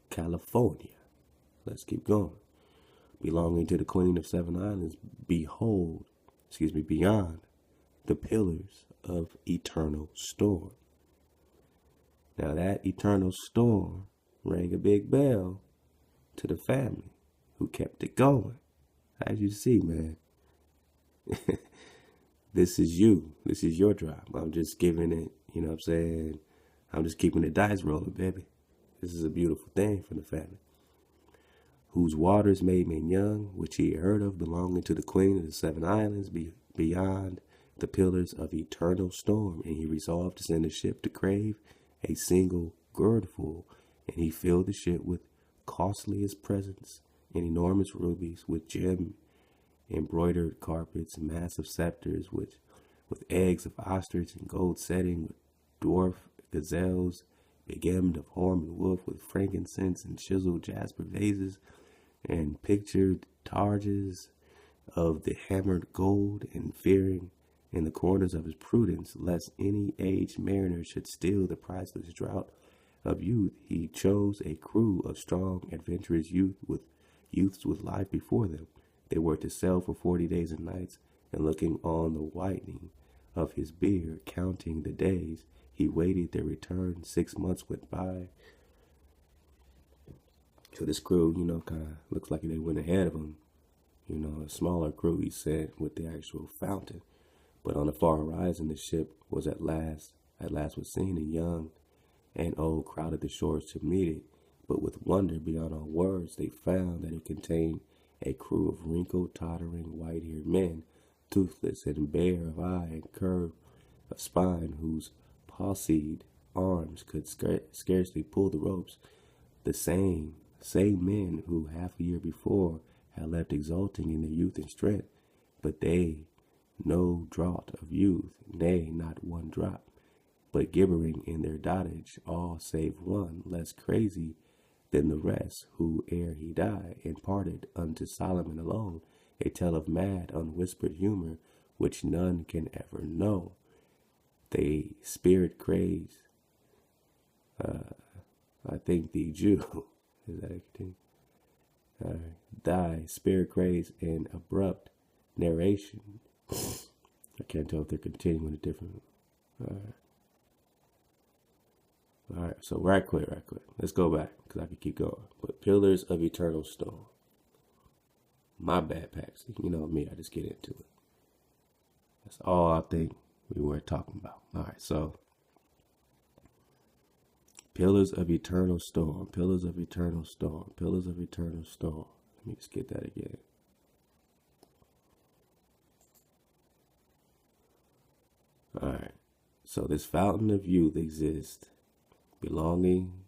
S1: California. Let's keep going. Belonging to the Queen of 7 Islands, beyond the pillars of eternal storm. Now that eternal storm rang a big bell to the family who kept it going. As you see, man, this is you. This is your job. I'm just giving it, you know what I'm saying? I'm just keeping the dice rolling, baby. This is a beautiful thing for the family. Whose waters made men young, which he heard of, belonging to the Queen of the 7 Islands, beyond the pillars of eternal storm. And he resolved to send a ship to crave a single girdful, and he filled the ship with costliest presents and enormous rubies, with gem embroidered carpets, massive scepters, with eggs of ostrich and gold setting, with dwarf gazelles, begemmed of horn and wolf, with frankincense and chiseled jasper vases, and pictured targes of the hammered gold, and fearing in the corners of his prudence, lest any aged mariner should steal the priceless draught of youth, he chose a crew of strong, adventurous youths with life before them. They were to sail for 40 days and nights, and looking on the whitening of his beard, counting the days, he waited their return. 6 months went by. So this crew, kind of looks like they went ahead of him. A smaller crew, he said, with the actual fountain. But on the far horizon, the ship was at last was seen, and young and old crowded the shores to meet it. But with wonder beyond all words, they found that it contained a crew of wrinkled, tottering, white-haired men, toothless and bare of eye and curve of spine, whose palsied arms could scarcely pull the ropes. The same men who half a year before had left exulting in their youth and strength, but they no draught of youth, nay, not one drop, but gibbering in their dotage, all save one, less crazy than the rest, who ere he died imparted unto Solomon alone a tale of mad, unwhispered humor, which none can ever know. They spirit crazed, I think the Jew, is that a thing? Thy spirit crazed and abrupt narration. I can't tell if they're continuing a different. All right. So right quick. Let's go back because I can keep going. But pillars of eternal storm. My bad, Pax. You know me. I just get into it. That's all I think we were talking about. All right. So pillars of eternal storm. Pillars of eternal storm. Pillars of eternal storm. Let me just get that again. All right. So this fountain of youth exists, belonging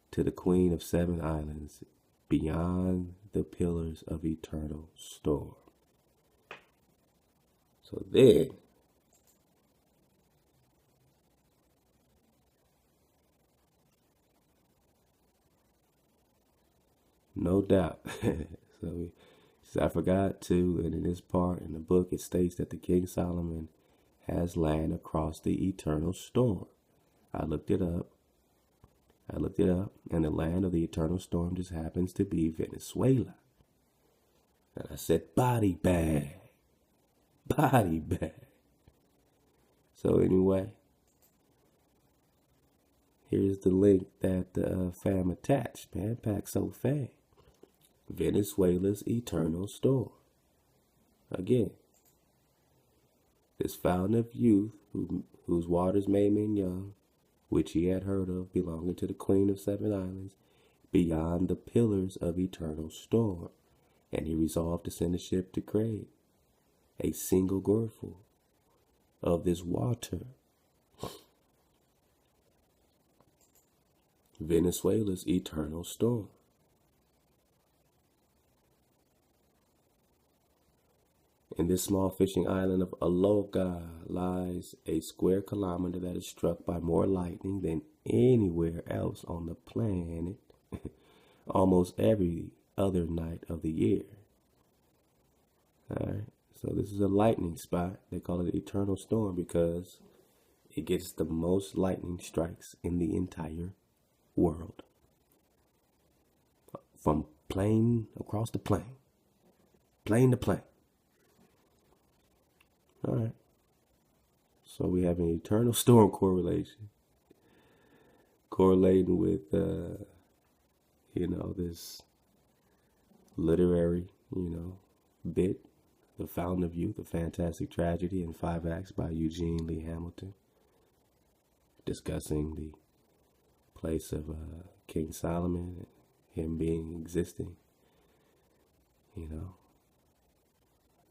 S1: to the Queen of Seven Islands, beyond the pillars of eternal storm. So then, no doubt, I forgot to, and in this part in the book, it states that the King Solomon has land across the eternal storm. I looked it up, and the land of the eternal storm just happens to be Venezuela. And I said, body bag. So anyway, here's the link that the fam attached, man. Pack so fast. Venezuela's eternal storm. Again, this fountain of youth, whose waters made men young, which he had heard of, belonging to the Queen of Seven Islands, beyond the pillars of eternal storm. And he resolved to send a ship to crave a single gourdful of this water. Venezuela's eternal storm. In this small fishing island of Aloga lies a square kilometer that is struck by more lightning than anywhere else on the planet almost every other night of the year. Alright, so this is a lightning spot. They call it eternal storm because it gets the most lightning strikes in the entire world. From plane across the plane. Plane to plane. Alright. So we have an eternal storm correlation. Correlating with, this literary, bit. The Fountain of Youth, A Fantastic Tragedy in 5 acts by Eugene Lee Hamilton. Discussing the place of King Solomon, him being existing.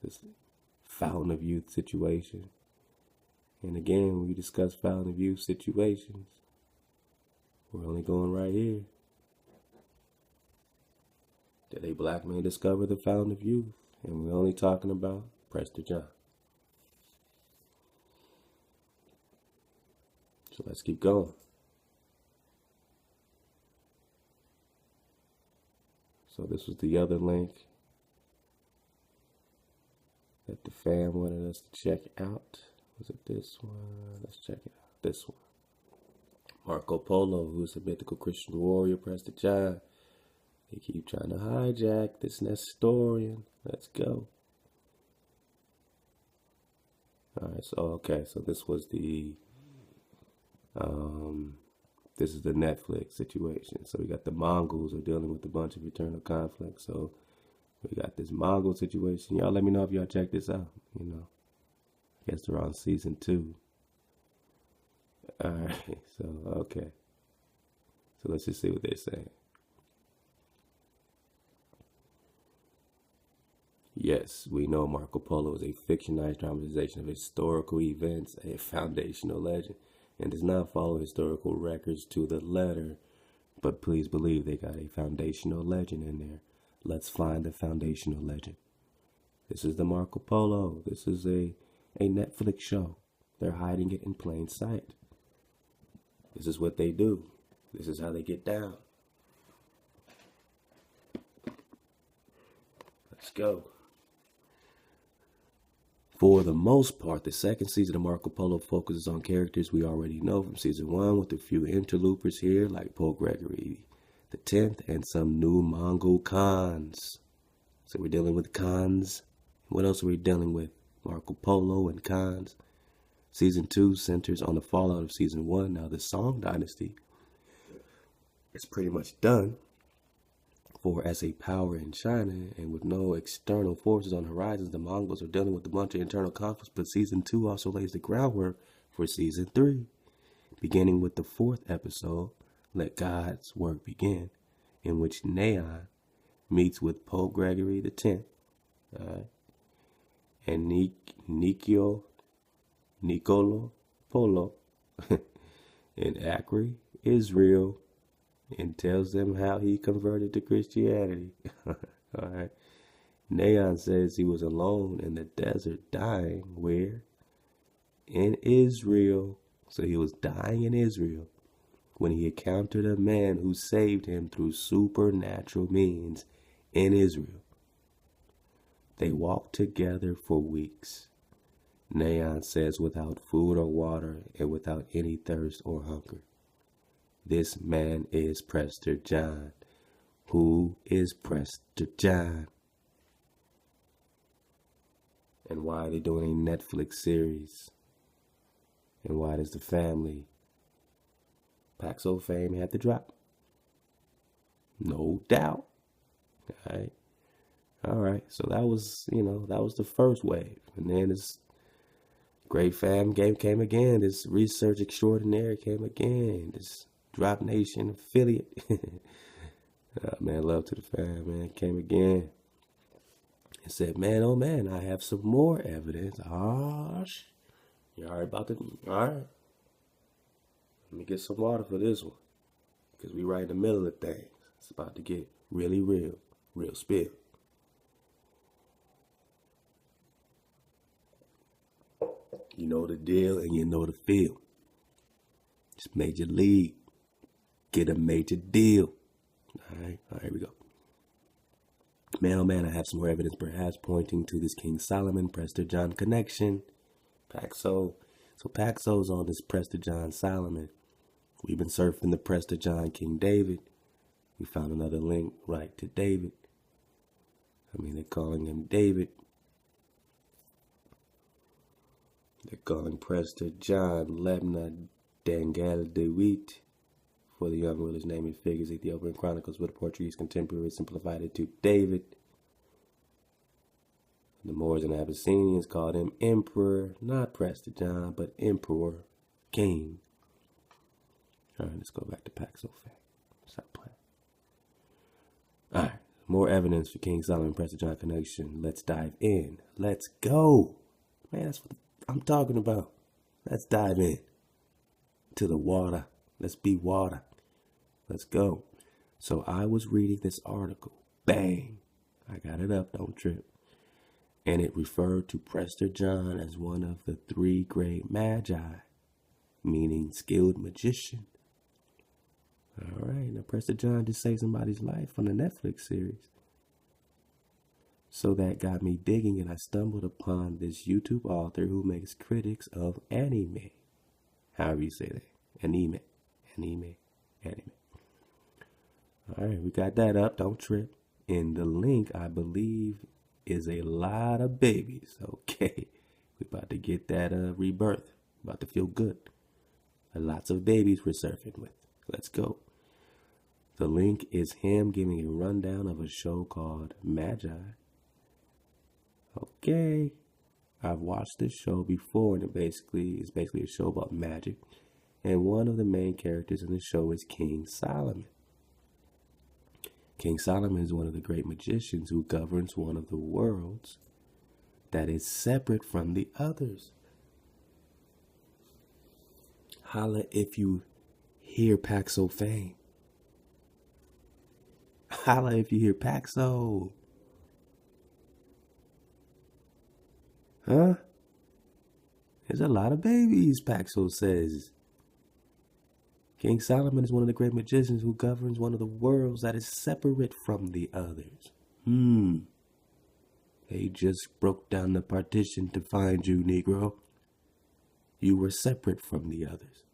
S1: This Fountain of Youth situation. And again, when we discuss Fountain of Youth situations, we're only going right here. Did a black man discover the Fountain of Youth? And we're only talking about Prester John. So let's keep going. So this was the other link that the fam wanted us to check out. Was it this one? Let's check it out. This one. Marco Polo, who's a mythical Christian warrior, Prester John. They keep trying to hijack this Nestorian. Let's go. Alright, so this was the this is the Netflix situation. So we got the Mongols are dealing with a bunch of eternal conflict. So we got this Mongol situation. Y'all let me know if y'all check this out. I guess they're on season 2. Alright, so okay. So let's just see what they're saying. Yes, we know Marco Polo is a fictionalized dramatization of historical events, a foundational legend, and does not follow historical records to the letter. But please believe they got a foundational legend in there. Let's find the foundational legend. This is the Marco Polo. This is a Netflix show. They're hiding it in plain sight. This is what they do. This is how they get down. Let's go. For the most part, the second season of Marco Polo focuses on characters we already know from season 1, with a few interlopers here like Pope Gregory the 10th and some new Mongol Khans. So we're dealing with Khans. What else are we dealing with? Marco Polo and Khans. Season 2 centers on the fallout of season 1. Now the Song Dynasty is pretty much done. For as a power in China and with no external forces on the horizons, the Mongols are dealing with a bunch of internal conflicts, but season 2 also lays the groundwork for season 3. Beginning with the 4th episode, Let God's Work Begin, in which Neon meets with Pope Gregory the 10th, and Niccolo Polo in Acre, Israel, and tells them how he converted to Christianity. Alright. Naon says he was alone in the desert dying. Where? In Israel. So he was dying in Israel when he encountered a man who saved him through supernatural means in Israel. They walked together for weeks. Naon says without food or water and without any thirst or hunger. This man is Prester John. Who is Prester John? And why are they doing a Netflix series? And why does the family Paxo fame had to drop? No doubt. Alright, so that was, that was the first wave. And then this great fam game came again. This research extraordinaire came again. This Drop Nation affiliate. Man, love to the fam, man. Came again. And said, man, oh man, I have some more evidence. You alright about the, alright. Let me get some water for this one. Because we right in the middle of things. It's about to get really real. Real spill. You know the deal and you know the feel. It's major league. Get a major deal. Alright, here we go. Man, oh man, I have some more evidence perhaps pointing to this King Solomon, Prester John connection. Paxo. So Paxo's on this Prester John Solomon. We've been surfing the Prester John King David. We found another link right to David. They're calling him David. They're calling Prester John Lebna Dangal Dewit. For the young ruler's name and figures, Ethiopian Chronicles with a Portuguese contemporary simplified it to David. The Moors and Abyssinians called him Emperor, not Prester John, but Emperor, King. Alright, let's go back to Paxo fact. Stop playing. Alright, more evidence for King Solomon and Prester John connection. Let's dive in. Let's go. Man, that's what I'm talking about. Let's dive in. To the water. Let's be water. Let's go. So I was reading this article. Bang. I got it up. Don't trip. And it referred to Prester John as one of the three great magi, meaning skilled magician. All right. Now, Prester John just saved somebody's life on the Netflix series. So that got me digging, and I stumbled upon this YouTube author who makes critics of anime. However you say that. Anime. All right, we got that up. Don't trip. In the link, I believe, is a lot of babies. Okay, we about to get that rebirth. About to feel good. Lots of babies we're surfing with. Let's go. The link is him giving a rundown of a show called Magi. Okay, I've watched this show before, and it's basically a show about magic. And one of the main characters in the show is King Solomon. King Solomon is one of the great magicians who governs one of the worlds that is separate from the others. Holla if you hear Paxo fame. Holla if you hear Paxo. Huh? There's a lot of babies, Paxo says. King Solomon is one of the great magicians who governs one of the worlds that is separate from the others. They just broke down the partition to find you, Negro. You were separate from the others.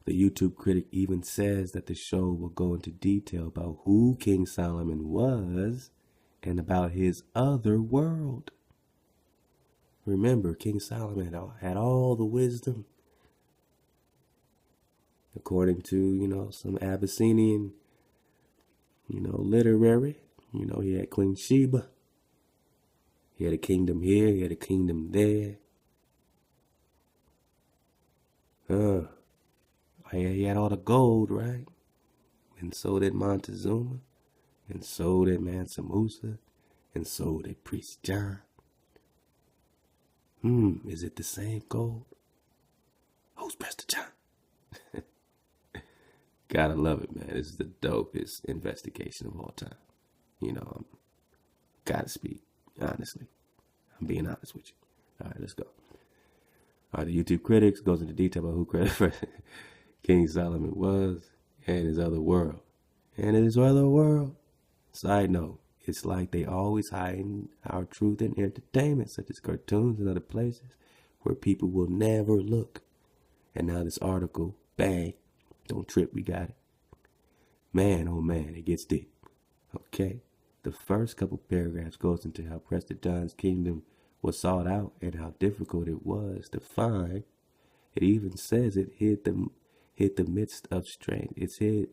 S1: The YouTube critic even says that the show will go into detail about who King Solomon was and about his other world. Remember, King Solomon had all the wisdom. According to, some Abyssinian, literary, he had Queen Sheba. He had a kingdom here, he had a kingdom there. He had all the gold, right? And so did Montezuma. And so did Mansa Musa. And so did Priest John. Is it the same gold? Who's Prester John? Gotta love it, man. This is the dopest investigation of all time. You know, gotta speak honestly. I'm being honest with you. All right, let's go. All right, the YouTube critics goes into detail about who King Solomon was and his other world. And his other world. Side note, it's like they always hide our truth in entertainment, such as cartoons and other places where people will never look. And now this article, bang, don't trip, we got it. Man, oh man, it gets deep. Okay, the first couple paragraphs goes into how Prester John's kingdom was sought out and how difficult it was to find. It even says it hid the midst of strange. It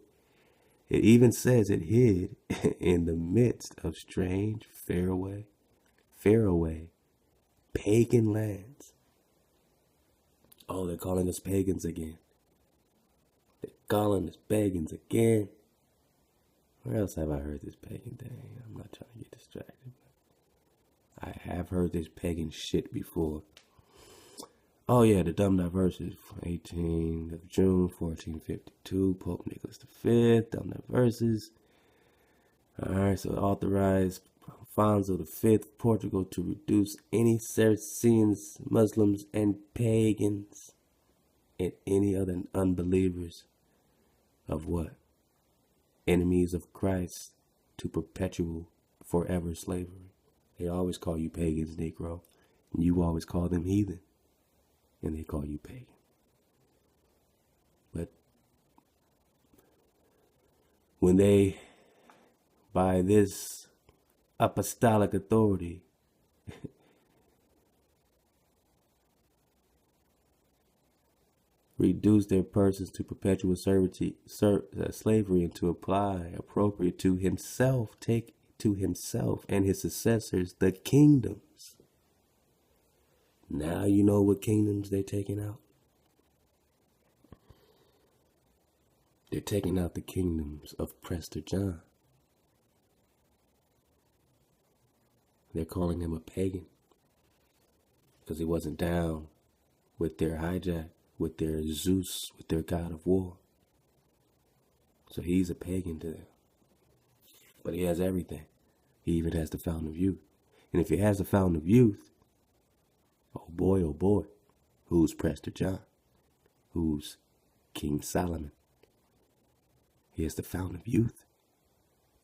S1: even says it hid in the midst of strange, faraway, pagan lands. Oh, they're calling us pagans again. They're calling us pagans again. Where else have I heard this pagan thing? I'm not trying to get distracted. I have heard this pagan shit before. Oh yeah, the dumb Diversas, 18th of June, 1452, Pope Nicholas V, dumb Diversas. Alright, so authorized Alfonso V, Portugal, to reduce any Saracens, Muslims, and pagans, and any other unbelievers of what? Enemies of Christ, to perpetual, forever slavery. They always call you pagans, Negro, and you always call them heathen. And they call you pagan. But when they, by this apostolic authority, reduce their persons to perpetual slavery and to apply appropriate to himself, take to himself and his successors the kingdoms. Now you know what kingdoms they're taking out. They're taking out the kingdoms of Prester John. They're calling him a pagan because he wasn't down with their hijack, with their Zeus, with their god of war. So he's a pagan to them. But he has everything. He even has the fountain of youth. And if he has the fountain of youth, oh boy, who's Prester John? Who's King Solomon? He has the fountain of youth.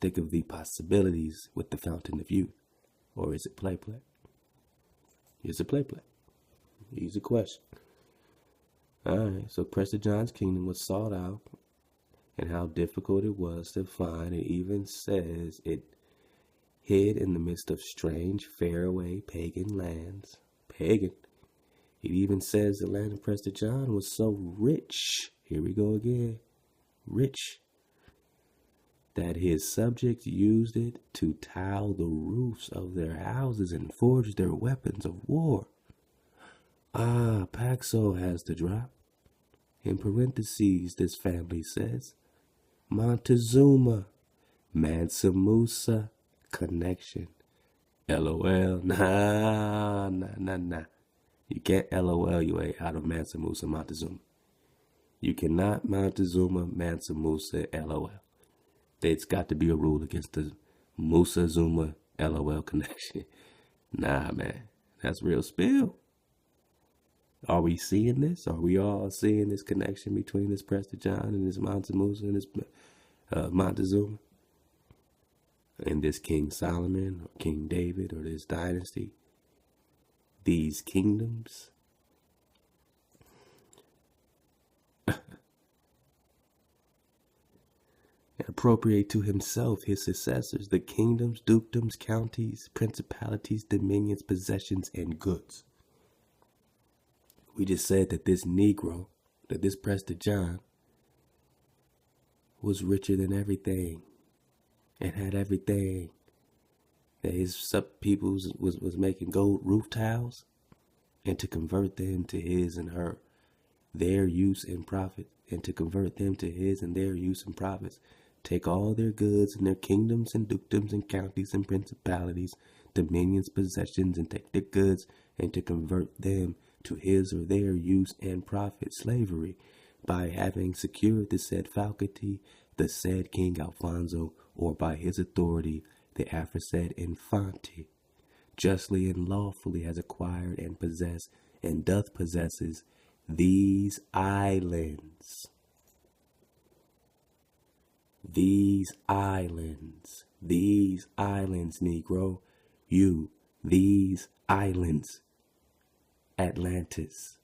S1: Think of the possibilities with the fountain of youth. Or is it play? Is it play? Easy question. Alright, so Prester John's kingdom was sought out and how difficult it was to find. It even says it hid in the midst of strange, faraway, pagan lands. Pagan. It even says the land of Prester John was so rich. Here we go again. Rich. That his subjects used it to tile the roofs of their houses and forge their weapons of war. Ah, Paxo has the drop. In parentheses, this family says, Montezuma, Mansa Musa connection. LOL. Nah. You can't LOL your way out of Mansa Musa Montezuma. You cannot Montezuma Mansa Musa LOL. It's got to be a rule against the Musa Zuma LOL connection. Nah, man. That's real spill. Are we seeing this? Are we all seeing this connection between this Prester John and this Mansa Musa and this Montezuma? And this King Solomon or King David or this dynasty? These kingdoms? And appropriate to himself his successors, the kingdoms, dukedoms, counties, principalities, dominions, possessions, and goods. We just said that this Negro, that this Prester John, was richer than everything and had everything. That his sub-peoples was making gold roof tiles and to convert them to his and her, their use and profit, and to convert them to his and their use and profits. Take all their goods and their kingdoms and dukedoms and counties and principalities, dominions, possessions, and take their goods and to convert them to his or their use and profit slavery, by having secured the said faculty, the said King Alfonso, or by his authority, the aforesaid Infante, justly and lawfully has acquired and possessed, and doth possesses, these islands. These islands, Negro, you, these islands, Atlantis,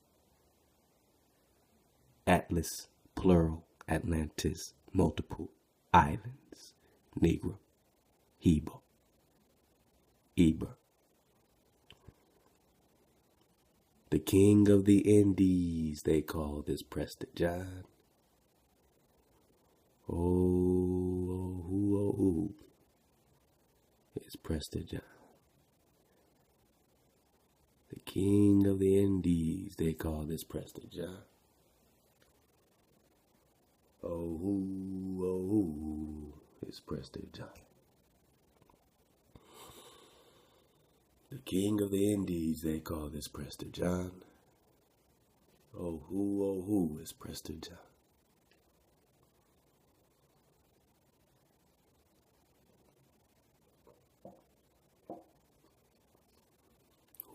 S1: Atlas, plural, Atlantis, multiple, islands, Negro, Hebo, Eber. The king of the Indies, they call this Prester John. Who is Prester John? The king of the Indies, they call this Prester John. Who is Prester John? The king of the Indies, they call this Prester John. Who is Prester John?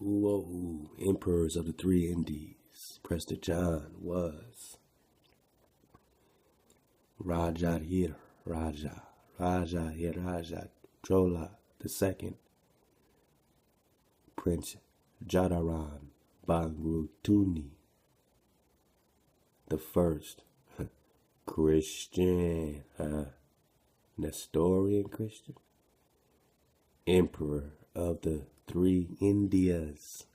S1: Who, emperors of the three Indies, Prester John was Raja Chola II, Prince Jadaran Bangrutuni, the first Christian, Nestorian Christian, emperor of the three Indias.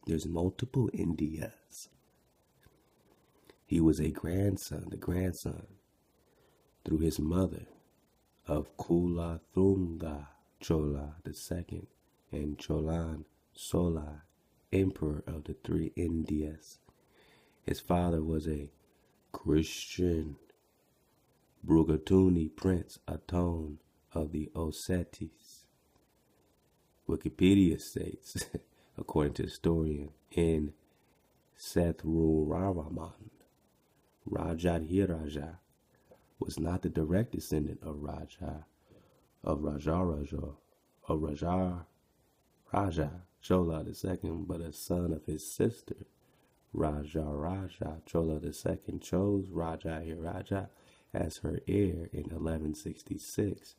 S1: There's multiple Indias. He was the grandson, through his mother, of Kulathunga Chola II and Cholan Sola, emperor of the three Indias. His father was a Christian, Brugatuni Prince Atone of the Ossetis. Wikipedia states, according to historian in Sethruraman, Rajadhiraja was not the direct descendant of Raja Chola II, but a son of his sister. Raja Chola II chose Rajadhiraja as her heir in 1166,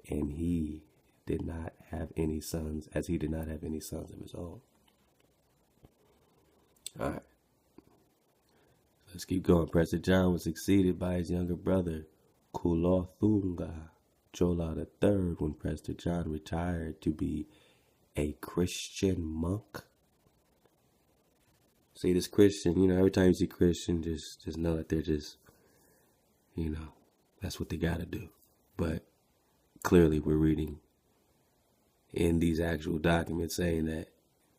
S1: and he did not have any sons, of his own. All right, let's keep going. Prester John was succeeded by his younger brother, Kulothunga Chola III, when Prester John retired to be a Christian monk. See, this Christian, every time you see Christian, just know that they're just, that's what they got to do. But clearly we're reading in these actual documents saying that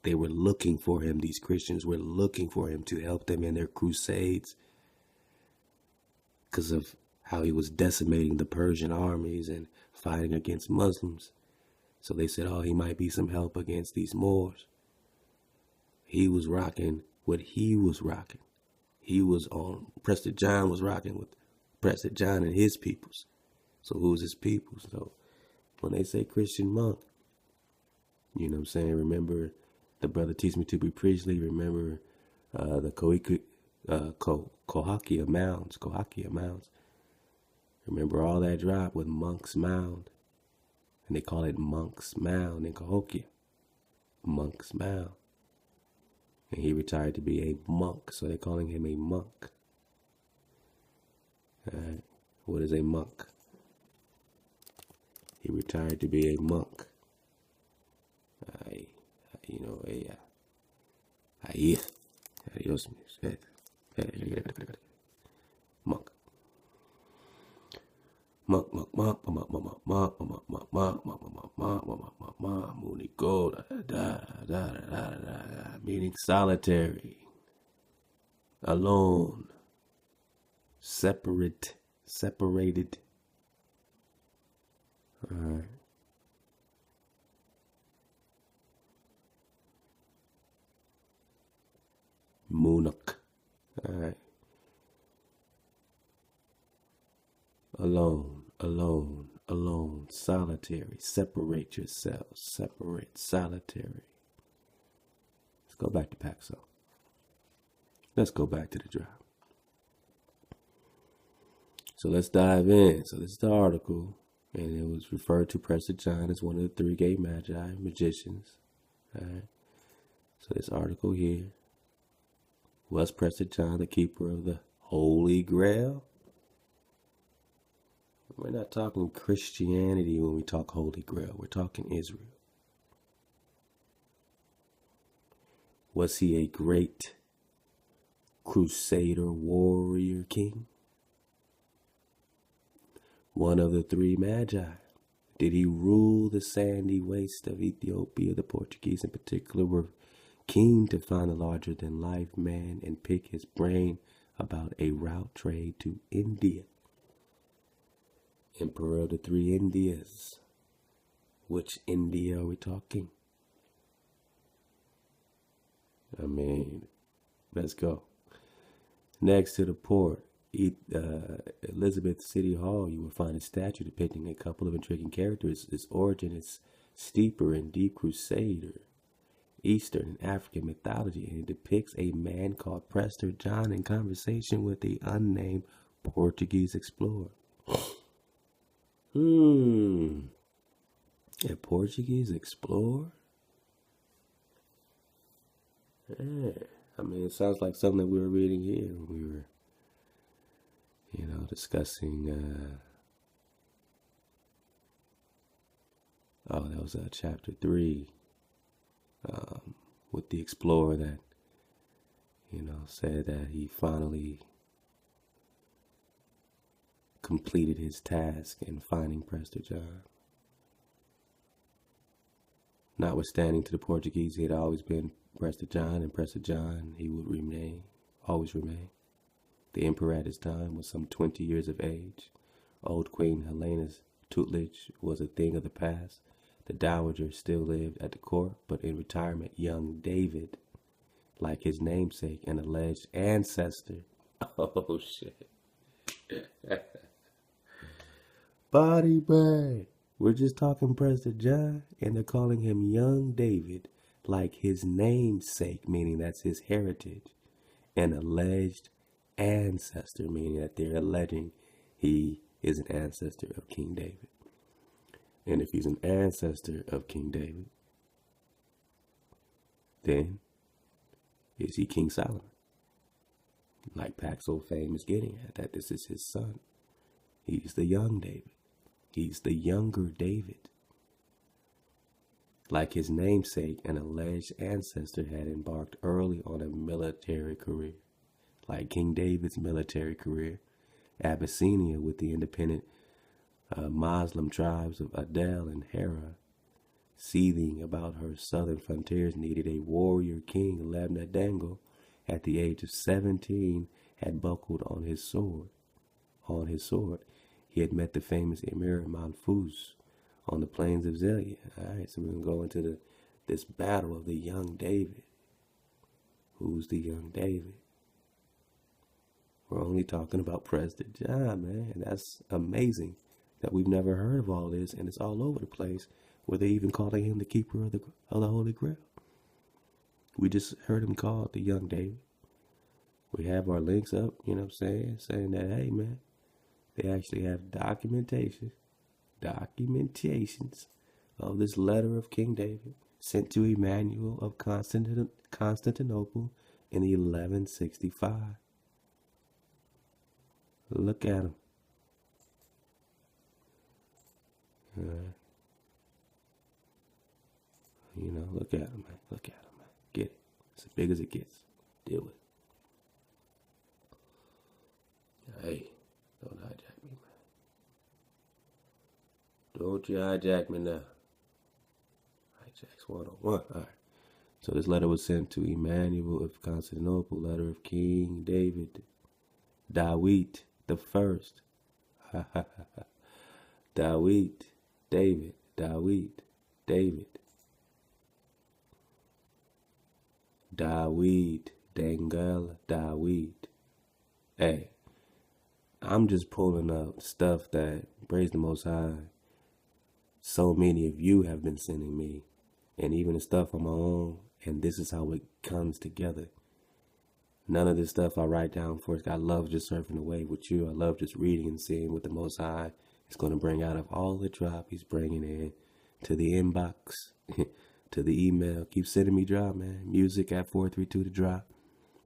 S1: they were looking for him. These Christians were looking for him to help them in their crusades because of how he was decimating the Persian armies and fighting against Muslims. So they said, he might be some help against these Moors. He was rocking what he was rocking. Prester John was rocking with Prester John and his peoples. So who's his people? So when they say Christian monk, you know what I'm saying? Remember the brother teach me to be priestly. Remember the Cahokia mounds. Remember all that drop with Monk's Mound. And they call it Monk's Mound in Cahokia. Monk's Mound. And he retired to be a monk, so they're calling him a monk. Alright, what is a monk? He retired to be a monk. Monk. Meaning solitary, alone, separated, Alright. Munuk. Alright. Alone, alone, alone, solitary. Separate yourselves. Separate, solitary. Let's go back to Paxo. Let's go back to the drop. So let's dive in. So this is the article, and it was referred to Prester John as one of the three gay magi, magicians. Alright. So this article here, was Prester John the keeper of the Holy Grail? We're not talking Christianity when we talk Holy Grail. We're talking Israel. Was he a great crusader, warrior, king? One of the three magi. Did he rule the sandy waste of Ethiopia? The Portuguese in particular were keen to find a larger-than-life man and pick his brain about a route trade to India. Emperor of the three Indias. Which India are we talking? I mean, let's go. Next to the port, Elizabeth City Hall, you will find a statue depicting a couple of intriguing characters. Its origin is steeper in deep crusader, Eastern and African mythology, and it depicts a man called Prester John in conversation with the unnamed Portuguese explorer. A Portuguese explorer? Yeah. I mean, it sounds like something that we were reading here when we were, discussing, that was chapter 3, with the explorer that, said that he finally completed his task in finding Prester John. Notwithstanding to the Portuguese, he had always been Prester John, and Prester John he would always remain. The emperor at his time was some 20 years of age. Old Queen Helena's tutelage was a thing of the past. The dowager still lived at the court, but in retirement, young David, like his namesake and alleged ancestor. Oh, shit. Body bag. We're just talking Prester John, and they're calling him young David, like his namesake, meaning that's his heritage, and alleged ancestor, meaning that they're alleging he is an ancestor of King David. And if he's an ancestor of King David, then is he King Solomon? Like Paxo fame is getting at, that this is his son. He's the young David. He's the younger David. Like his namesake, an alleged ancestor had embarked early on a military career. Like King David's military career, Abyssinia with the independent Muslim tribes of Adel and Hera, seething about her southern frontiers, needed a warrior king. Lebna Dango, at the age of 17, had buckled on his sword. He had met the famous Emir Manfus on the plains of Zelia. Alright, so we're going to go into this battle of the young David. Who's the young David? We're only talking about Prester John, man. And that's amazing that we've never heard of all this, and it's all over the place, where they even calling him the keeper of the Holy Grail. We just heard him called the young David. We have our links up, saying that, hey, man, they actually have documentations of this letter of King David sent to Emmanuel of Constantinople in 1165. Look at him. Look at him, man. Look at him, man. Get it. It's as big as it gets. Deal with it. Hey, don't hijack me, man. Don't you hijack me now. Hijacks 101. All right. So this letter was sent to Emmanuel of Constantinople, letter of King David, Dawit the first. Dawit David, Dawid, David. Dawid, Dangal, Dawid. Hey, I'm just pulling up stuff that, praise the Most High, so many of you have been sending me, and even the stuff on my own, and this is how it comes together. None of this stuff I write down first. I love just surfing the wave with you. I love just reading and seeing what the Most High is going to bring out of all the drop he's bringing in to the inbox, to the email. Keep sending me drop, man. Music at 432 to drop.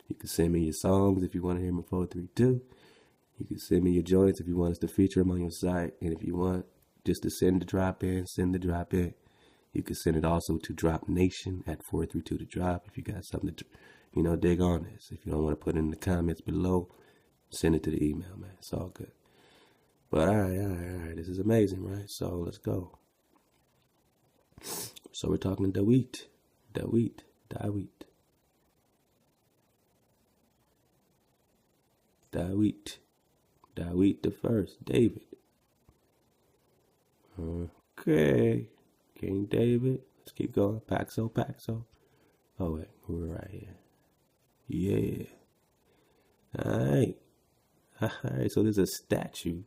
S1: You can send me your songs if you want to hear me 432. You can send me your joints if you want us to feature them on your site. And if you want just to send the drop in, send the drop in. You can send it also to Drop Nation at 432 to drop if you got something to, dig on this. If you don't want to put it in the comments below, send it to the email, man. It's all good. But all right. This is amazing, right? So let's go. So we're talking Dawid. Dawid the first, David. Okay. King David. Let's keep going. Paxo. Oh, wait. We're right here. Yeah. Alright. So there's a statue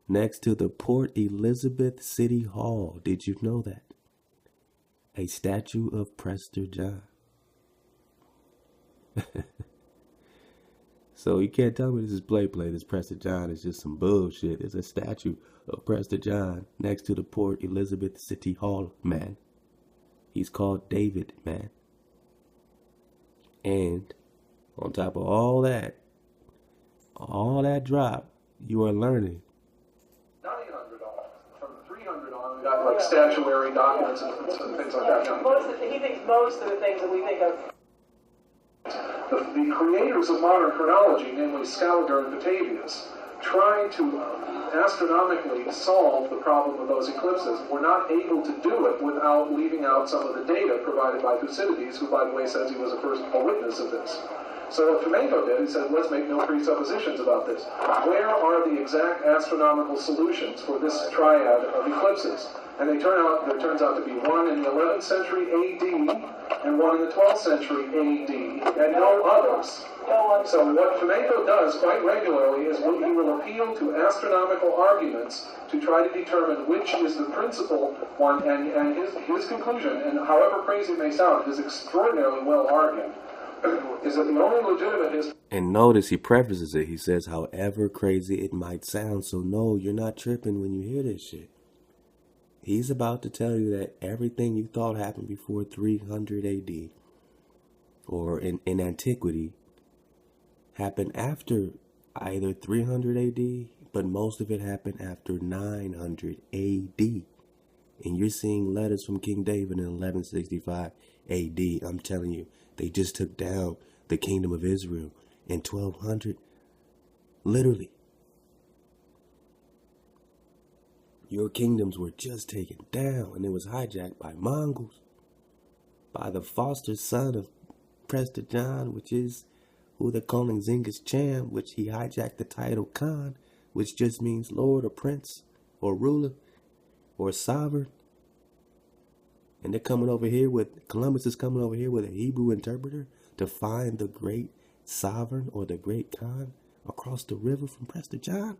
S1: next to the Port Elizabeth City Hall. Did you know that? A statue of Prester John. So you can't tell me this is play. This Prester John is just some bullshit. There's a statue of Prester John next to the Port Elizabeth City Hall, man. He's called David, man. And on top of all that drop, you are learning.
S2: $900. From $300 on, we got like statuary documents and things like that.
S3: He thinks most of the things that we think of.
S2: The creators of modern chronology, namely Scaliger and Batavius, tried to astronomically solve the problem of those eclipses. Were not able to do it without leaving out some of the data provided by Thucydides, who, by the way, says he was a witness of this. So what Cumeko did, he said, let's make no presuppositions about this. Where are the exact astronomical solutions for this triad of eclipses? And there turns out to be one in the 11th century AD and one in the 12th century AD, and no others. So what Cumeko does quite regularly is he will appeal to astronomical arguments to try to determine which is the principal one, and his conclusion, and however crazy it may sound, is extraordinarily well argued, is that the only legitimate history...
S1: And notice he prefaces it. He says, however crazy it might sound. So no, you're not tripping when you hear this shit. He's about to tell you that everything you thought happened before 300 AD or in antiquity happened after either 300 AD, but most of it happened after 900 AD. And you're seeing letters from King David in 1165 AD. I'm telling you, they just took down the kingdom of Israel in 1200. Literally. Your kingdoms were just taken down, and it was hijacked by Mongols, by the foster son of Prester John, which is who they're calling Zingis Cham, which he hijacked the title Khan, which just means lord or prince or ruler or sovereign. And they're coming over here with, Columbus is coming over here with a Hebrew interpreter to find the great sovereign or the great Khan across the river from Prester John.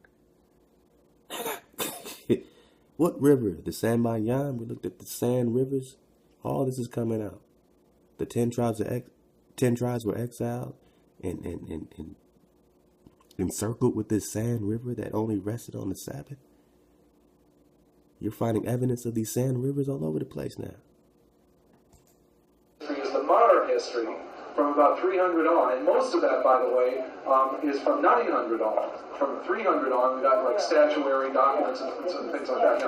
S1: What river? The Sambayan? We looked at the sand rivers. All this is coming out. The 10 tribes were exiled and encircled with this sand river that only rested on the Sabbath. You're finding evidence of these sand rivers all over the place now.
S2: Is the modern history from about 300 on, and most of that, by the way, is from 900 on. From 300 on, we got like statuary documents and things like that.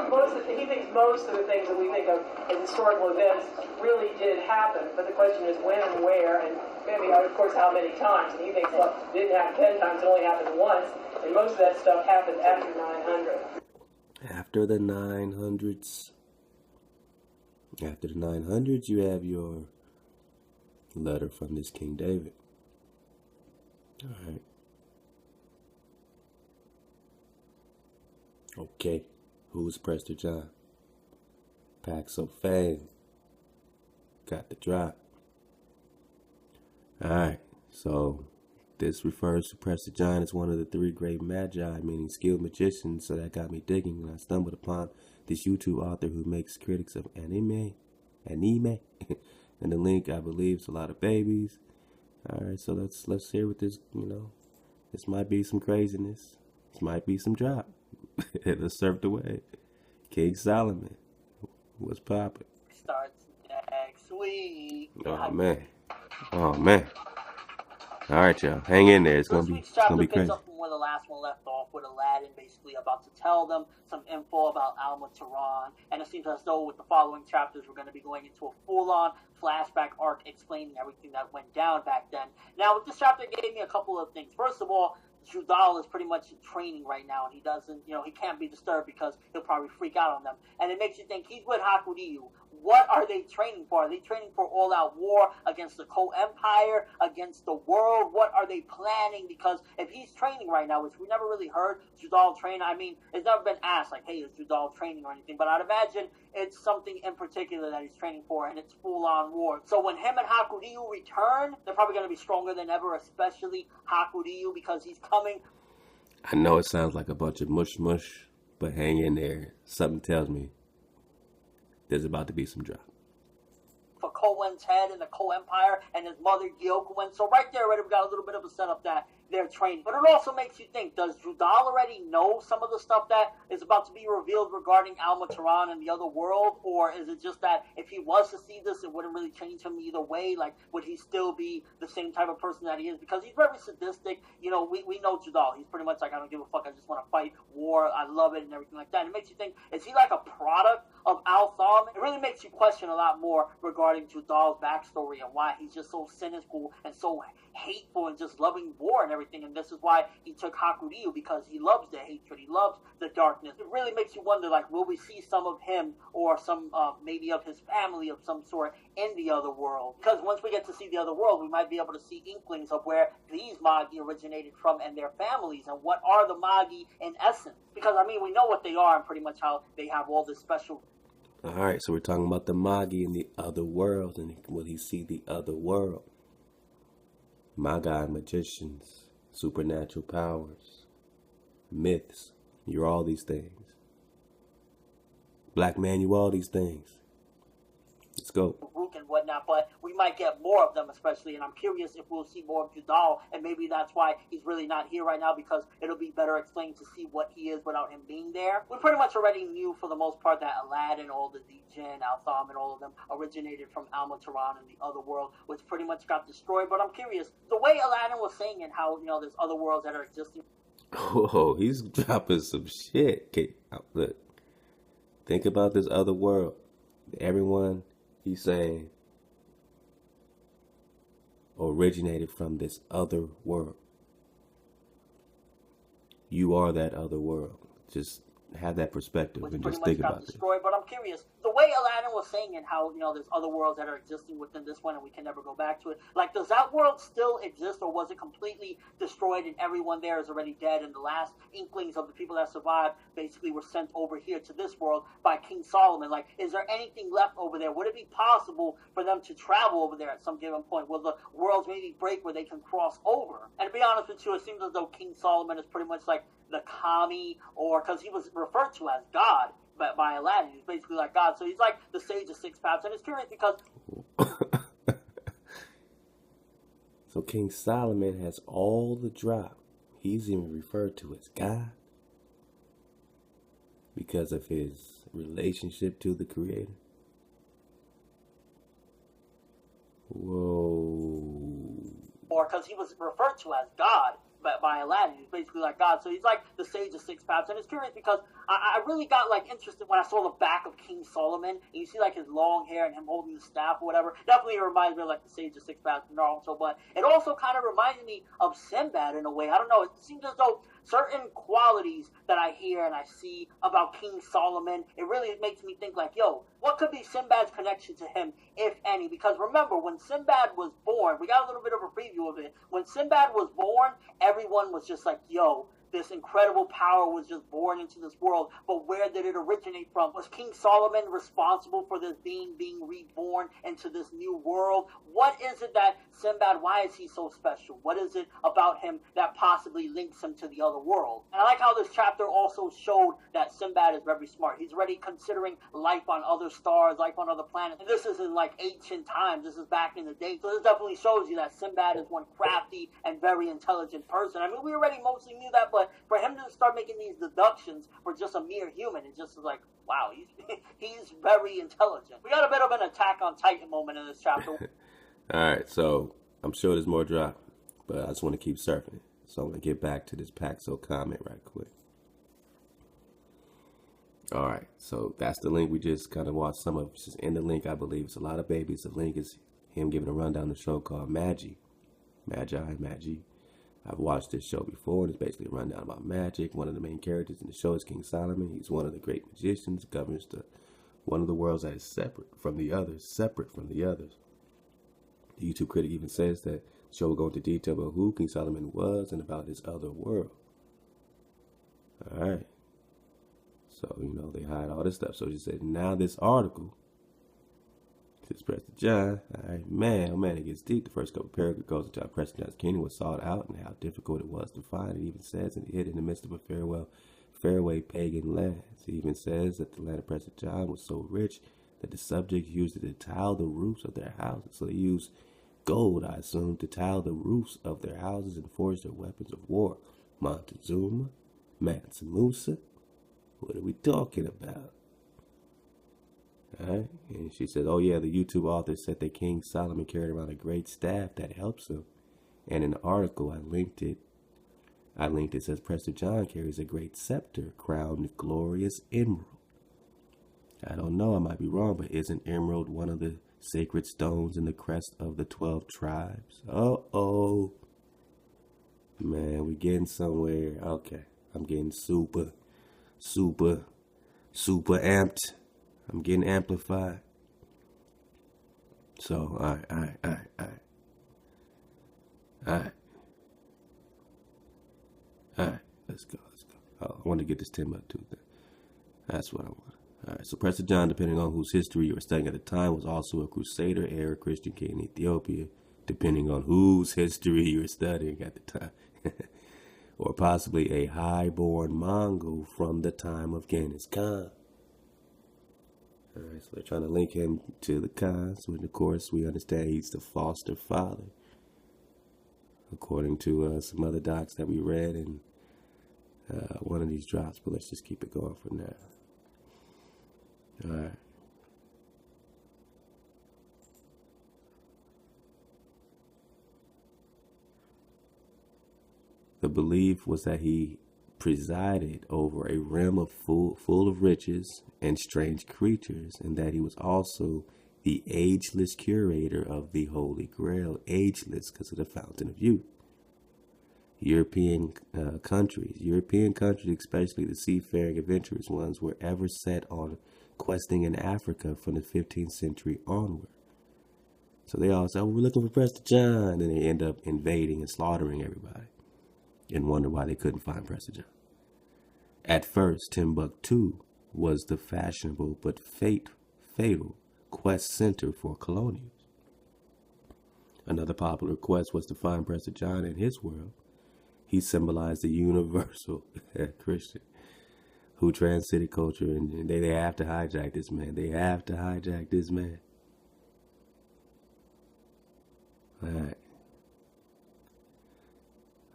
S3: He thinks most of the things that we think of as historical events really did happen, but the question is when and where, and maybe, of course, how many times. And he thinks, well, it didn't happen 10 times, it only happened once, and most of that stuff happened after 900.
S1: After the 900s. After the 900s, you have your letter from this King David. All right. Okay, who's Prester John? Packs of Fame. Got the drop. Alright, so this refers to Prester John as one of the three great magi, meaning skilled magicians, so that got me digging, and I stumbled upon this YouTube author who makes critics of anime, and the link, I believe, is a lot of babies. Alright, so let's hear what this, this might be some craziness. This might be some drop. Let's surf the way. King Solomon. What's poppin'?
S4: Starts next week.
S1: Oh man. Alright, y'all. Hang in there. It's gonna be crazy.
S4: Picks up from where the last one left off, with Aladdin basically about to tell them some info about Ame'rican, and it seems as though with the following chapters we're going to be going into a full-on flashback arc explaining everything that went down back then. Now, with this chapter, it gave me a couple of things. First of all, Judal is pretty much in training right now, and he doesn't, he can't be disturbed because he'll probably freak out on them. And it makes you think, he's with Hakuriyu. What are they training for? Are they training for all-out war against the co-empire, against the world? What are they planning? Because if he's training right now, which we never really heard Judal train, I mean, it's never been asked, like, hey, is Judal training or anything? But I'd imagine it's something in particular that he's training for, and it's full-on war. So when him and Hakuriyu return, they're probably going to be stronger than ever, especially Hakuriyu, because he's coming.
S1: I know it sounds like a bunch of mush, but hang in there. Something tells me there's about to be some drop.
S4: For Kowen's head and the co-empire and his mother Gyokuwen. So right there already we got a little bit of a setup that they're trained. But it also makes you think, does Judal already know some of the stuff that is about to be revealed regarding Ame'rican and the other world? Or is it just that if he was to see this, it wouldn't really change him either way? Like, would he still be the same type of person that he is? Because he's very sadistic. We know Judal. He's pretty much like, I don't give a fuck. I just want to fight war. I love it and everything like that. And it makes you think, is he like a product of Al-Tham? It really makes you question a lot more regarding Judal's backstory and why he's just so cynical and so hateful and just loving war and everything. And this is why he took Hakuriyu, because he loves the hatred, he loves the darkness. It really makes you wonder, like, will we see some of him or some maybe of his family of some sort in the other world? Because once we get to see the other world, we might be able to see inklings of where these Magi originated from and their families, and what are the Magi in essence. Because I mean, we know what they are and pretty much how they have all this special.
S1: Alright, so we're talking about the Magi in the other world, and will he see the other world? Magi, magicians, supernatural powers, myths. You're all these things. Black man, you all these things. Let's go.
S4: And whatnot, but we might get more of them, especially, and I'm curious if we'll see more of Judal, and maybe that's why he's really not here right now, because it'll be better explained to see what he is without him being there. We pretty much already knew for the most part that Aladdin, all the Jinn, Al-Tham, and all of them originated from Ame'rican and the other world, which pretty much got destroyed. But I'm curious, the way Aladdin was saying and how, there's other worlds that are existing.
S1: Oh, he's dropping some shit. Okay, look, think about this other world. Everyone, he's saying, originated from this other world. You are that other world. Just have that perspective and just think about it.
S4: But I'm curious, the way Aladdin was saying and how, there's other worlds that are existing within this one and we can never go back to it. Like, does that world still exist, or was it completely destroyed and everyone there is already dead, and the last inklings of the people that survived basically were sent over here to this world by King Solomon? Like, is there anything left over there? Would it be possible for them to travel over there at some given point? Will the worlds maybe break where they can cross over? And to be honest with you, it seems as though King Solomon is pretty much like the kami, or because he was referred to as God by Aladdin. He's basically like God. So he's like the sage of six paths. And it's curious because
S1: so King Solomon has all the drop. He's even referred to as God because of his relationship to the Creator. Whoa.
S4: Or because he was referred to as God by Aladdin. He's basically like God. So he's like the sage of six paths. And it's curious because I really got like interested when I saw the back of King Solomon, and you see like his long hair and him holding the staff or whatever. Definitely reminds me of like the sage of six paths from Naruto, but it also kind of reminded me of Sinbad in a way. I don't know. It seems as though certain qualities that I hear and I see about King Solomon, it really makes me think like, yo, what could be Sinbad's connection to him, if any? Because remember, when Sinbad was born, we got a little bit of a preview of it. When Sinbad was born, everyone was just like, yo, this incredible power was just born into this world. But where did it originate from? Was King Solomon responsible for this being reborn into this new world? What is it that Sinbad, why is he so special? What is it about him that possibly links him to the other world? And I like how this chapter also showed that Sinbad is very smart. He's already considering life on other stars, life on other planets. And this is in like ancient times. This is back in the day. So this definitely shows you that Sinbad is one crafty and very intelligent person. I mean, we already mostly knew that, but for him to start making these deductions for just a mere human, it just is like, wow, he's very intelligent. We got a bit of an Attack on Titan moment in this chapter.
S1: All right, so I'm sure there's more drop, but I just want to keep surfing it. So I'm going to get back to this Paxo comment right quick. All right, so that's the link we just kind of watched some of. It's just in the link, I believe. It's a lot of babies. The link is him giving a rundown of the show called Magi. I've watched this show before, and it's basically a rundown about magic. One of the main characters in the show is King Solomon. He's one of the great magicians, governs one of the worlds that is separate from the others. The YouTube critic even says that the show will go into detail about who King Solomon was and about his other world. All right. So, they hide all this stuff. So she said, now this article, this Prester John, all right, man, oh man, it gets deep. The first couple paragraphs goes into how Prester John's kingdom was sought out and how difficult it was to find. It even says, and hid in the midst of a fairway pagan lands. It even says that the land of Prester John was so rich that the subjects used it to tile the roofs of their houses. So they used gold, I assume, to tile the roofs of their houses and forge their weapons of war. Montezuma, Mansa, Musa. What are we talking about? All right. And she said, oh, yeah, the YouTube author said that King Solomon carried around a great staff that helps him. And in the article, I linked it. It says Prester John carries a great scepter crowned with glorious emerald. I don't know, I might be wrong, but isn't emerald one of the sacred stones in the crest of the 12 tribes? Uh-oh. Man, we're getting somewhere. Okay. I'm getting super amped. I'm getting amplified. So, all right. Let's go. Oh, I want to get this Timbuktu thing. That's what I want. All right. So, Prester John, depending on whose history you were studying at the time, was also a Crusader-era Christian king in Ethiopia, depending on whose history you were studying at the time. Or possibly a high-born Mongol from the time of Genghis Khan. All right, so they're trying to link him to the Khans, which of course we understand he's the foster father, according to some other docs that we read in one of these drops. But let's just keep it going for now. All right. The belief was that he presided over a realm full of riches and strange creatures, and that he was also the ageless curator of the Holy Grail. Ageless because of the Fountain of Youth. European countries, especially the seafaring adventurous ones, were ever set on questing in Africa from the 15th century onward. So they all say, oh, we're looking for Prester John, and they end up invading and slaughtering everybody. And wonder why they couldn't find Prester John. At first, Timbuktu was the fashionable but fatal quest center for colonials. Another popular quest was to find Prester John in his world. He symbolized the universal Christian who transcended culture, and they have to hijack this man. All right.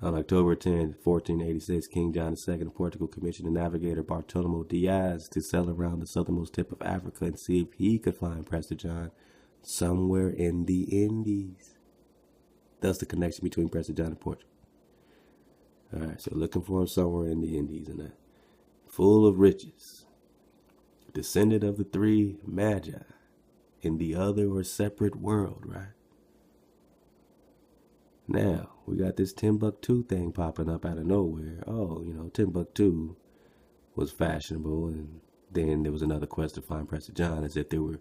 S1: On October 10, 1486, King John II of Portugal commissioned the navigator Bartolomeu Diaz to sail around the southernmost tip of Africa and see if he could find Prester John somewhere in the Indies. Thus the connection between Prester John and Portugal. All right, so looking for him somewhere in the Indies, and full of riches, descendant of the three magi in the other or separate world, right? Now, we got this Timbuktu thing popping up out of nowhere. Oh, Timbuktu was fashionable, and then there was another quest to find Prester John, as if they were,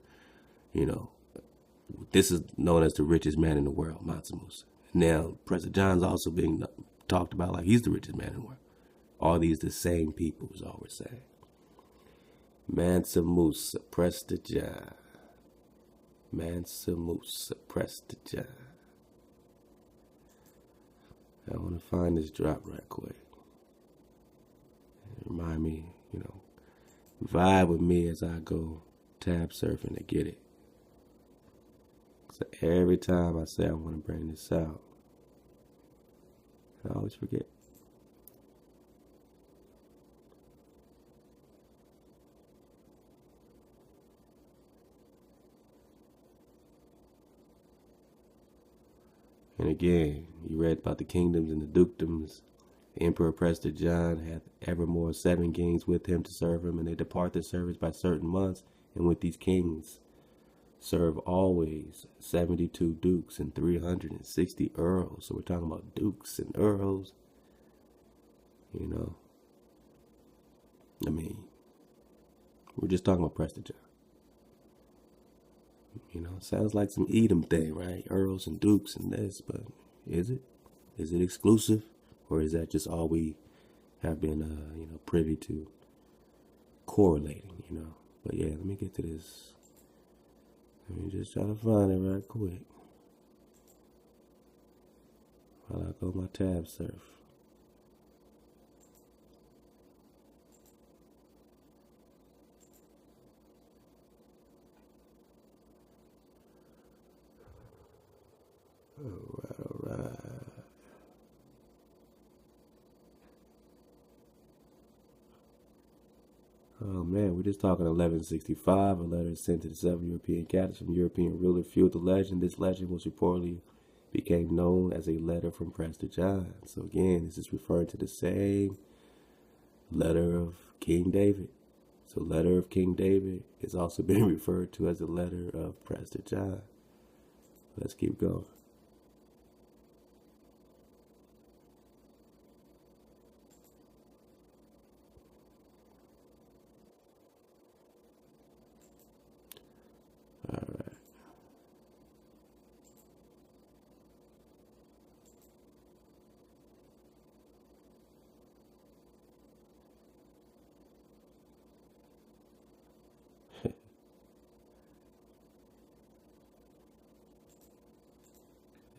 S1: this is known as the richest man in the world, Mansa Musa. Now, Prester John's also being talked about like he's the richest man in the world. All these the same people is all we're saying. Mansa Musa, Prester John. Mansa Musa, Prester John. I want to find this drop right quick. Remind me, vibe with me as I go tab surfing to get it. So every time I say I want to bring this out, I always forget. And again, you read about the kingdoms and the dukedoms. The Emperor Prester John hath evermore 7 kings with him to serve him, and they depart their service by certain months. And with these kings serve always 72 dukes and 360 earls. So we're talking about dukes and earls. We're just talking about Prester John. Sounds like some Edom thing, right? Earls and dukes and this, but is it? Is it exclusive? Or is that just all we have been, privy to correlating, But yeah, let me get to this. Let me just try to find it right quick while I go my tab surf. All right. Oh man, we're just talking 1165. A letter sent to the 7 European captains from European ruler fueled the legend. This legend was reportedly became known as a letter from Prester John. So again, this is referring to the same letter of King David. So letter of King David is also being referred to as the letter of Prester John. Let's keep going. All right.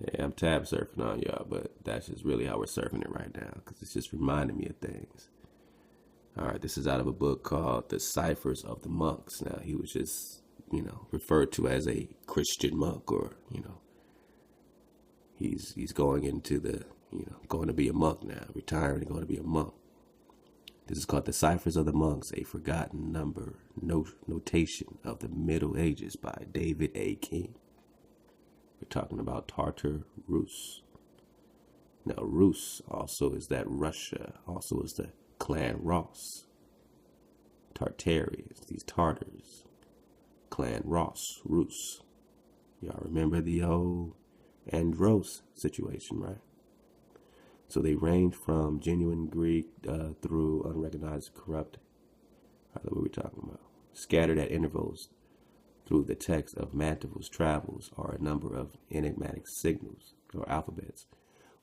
S1: Yeah, I'm tab surfing on y'all, but that's just really how we're surfing it right now, because it's just reminding me of things. All right, this is out of a book called The Ciphers of the Monks. Now, he was just, referred to as a Christian monk, or, he's going into the, going to be a monk now, retiring and going to be a monk. This is called The Ciphers of the Monks, a forgotten number notation of the Middle Ages by David A. King. We're talking about Tartar Rus. Now, Rus also is that Russia, also is the clan Ross. Tartarians, these Tartars. Clan Ross, Rus. Y'all remember the old Andros situation, right? So they range from genuine Greek through unrecognized corrupt. That's what we're talking about. Scattered at intervals through the text of Manteval's travels are a number of enigmatic signals or alphabets,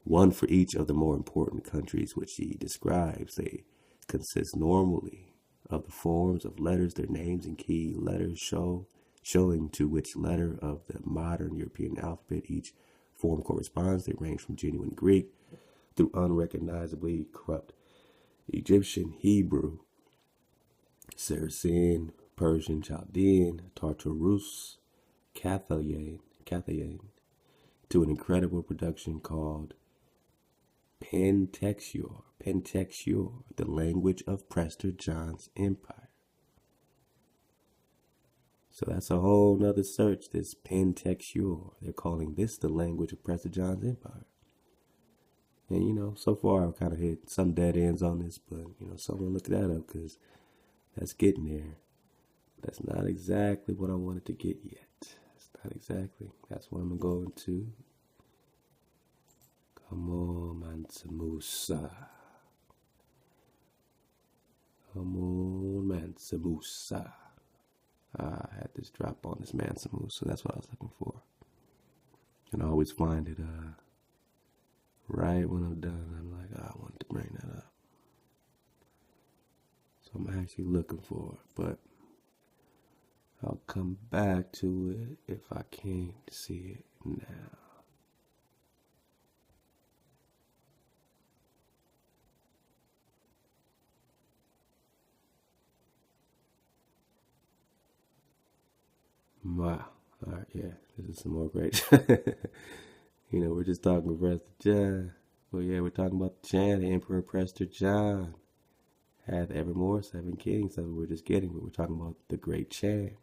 S1: one for each of the more important countries which he describes. They consist normally of the forms of letters, their names and key letters showing to which letter of the modern European alphabet each form corresponds. They range from genuine Greek through unrecognizably corrupt Egyptian, Hebrew, Saracen, Persian, Chaldean, Tartar Rus, Cathayan, to an incredible production called Pentecure, the language of Prester John's empire. So that's a whole nother search, this Pentecure. They're calling this the language of Prester John's empire. And, so far I've kind of hit some dead ends on this, but, someone look that up, because that's getting there. That's not exactly what I wanted to get yet. It's not exactly. That's what I'm going to. Come on, Mansa Musa. Come on, Mansa Musa. I had this drop on this Mansa Musa. That's what I was looking for. And I always find it right when I'm done. I'm like, I wanted to bring that up. So I'm actually looking for it, but I'll come back to it if I can't see it now. Wow. All right, yeah, this is some more great. You know, we're just talking about Prester John. Well, yeah, we're talking about the chant. The Emperor Prester John hath evermore 7 kings. That's what we're just getting. But we're talking about the great chant.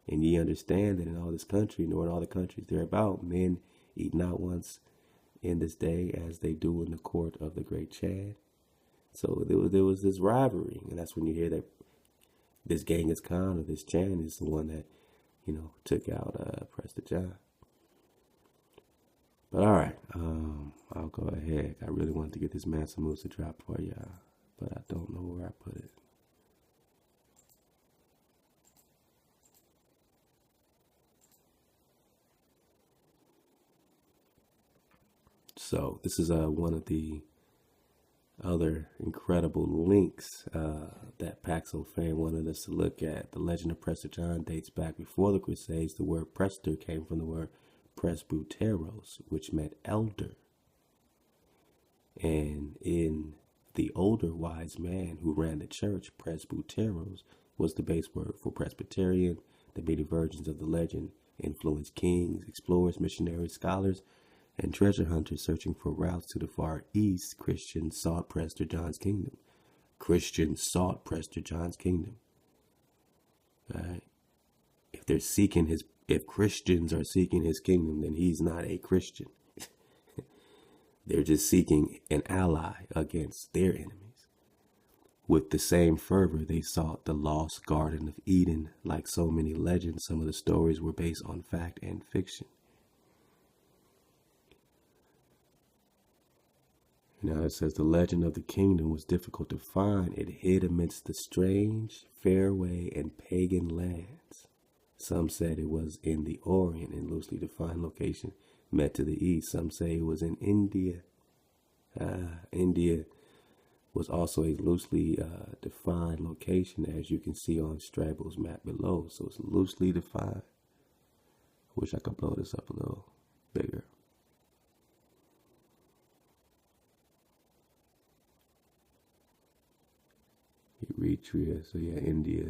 S1: And ye understand that in all this country, nor in all the countries thereabout, men eat not once in this day as they do in the court of the great Chad. So there was this rivalry, and that's when you hear that this Genghis Khan or this Chan is the one that, you know, took out Prester John. But all right, I'll go ahead. I really wanted to get this Mansa Musa drop for y'all, but I don't know where I put it. So this is one of the other incredible links that Paxo fan wanted us to look at. The legend of Prester John dates back before the Crusades. The word Prester came from the word presbyteros, which meant elder. And in the older wise man who ran the church, presbyteros was the base word for Presbyterian. The many versions of the legend influenced kings, explorers, missionaries, scholars, and treasure hunters searching for routes to the Far East. Christians sought Prester John's kingdom. Christians sought Prester John's kingdom. Right? If Christians are seeking his kingdom, then he's not a Christian. They're just seeking an ally against their enemies. With the same fervor, they sought the lost Garden of Eden. Like so many legends, some of the stories were based on fact and fiction. Now it says the legend of the kingdom was difficult to find. It hid amidst the strange, fairway, and pagan lands. Some said it was in the Orient and loosely defined location met to the east. Some say it was in India. India was also a loosely defined location, as you can see on Strabo's map below. So it's loosely defined. I wish I could blow this up a little bigger. Eritrea, so yeah, India.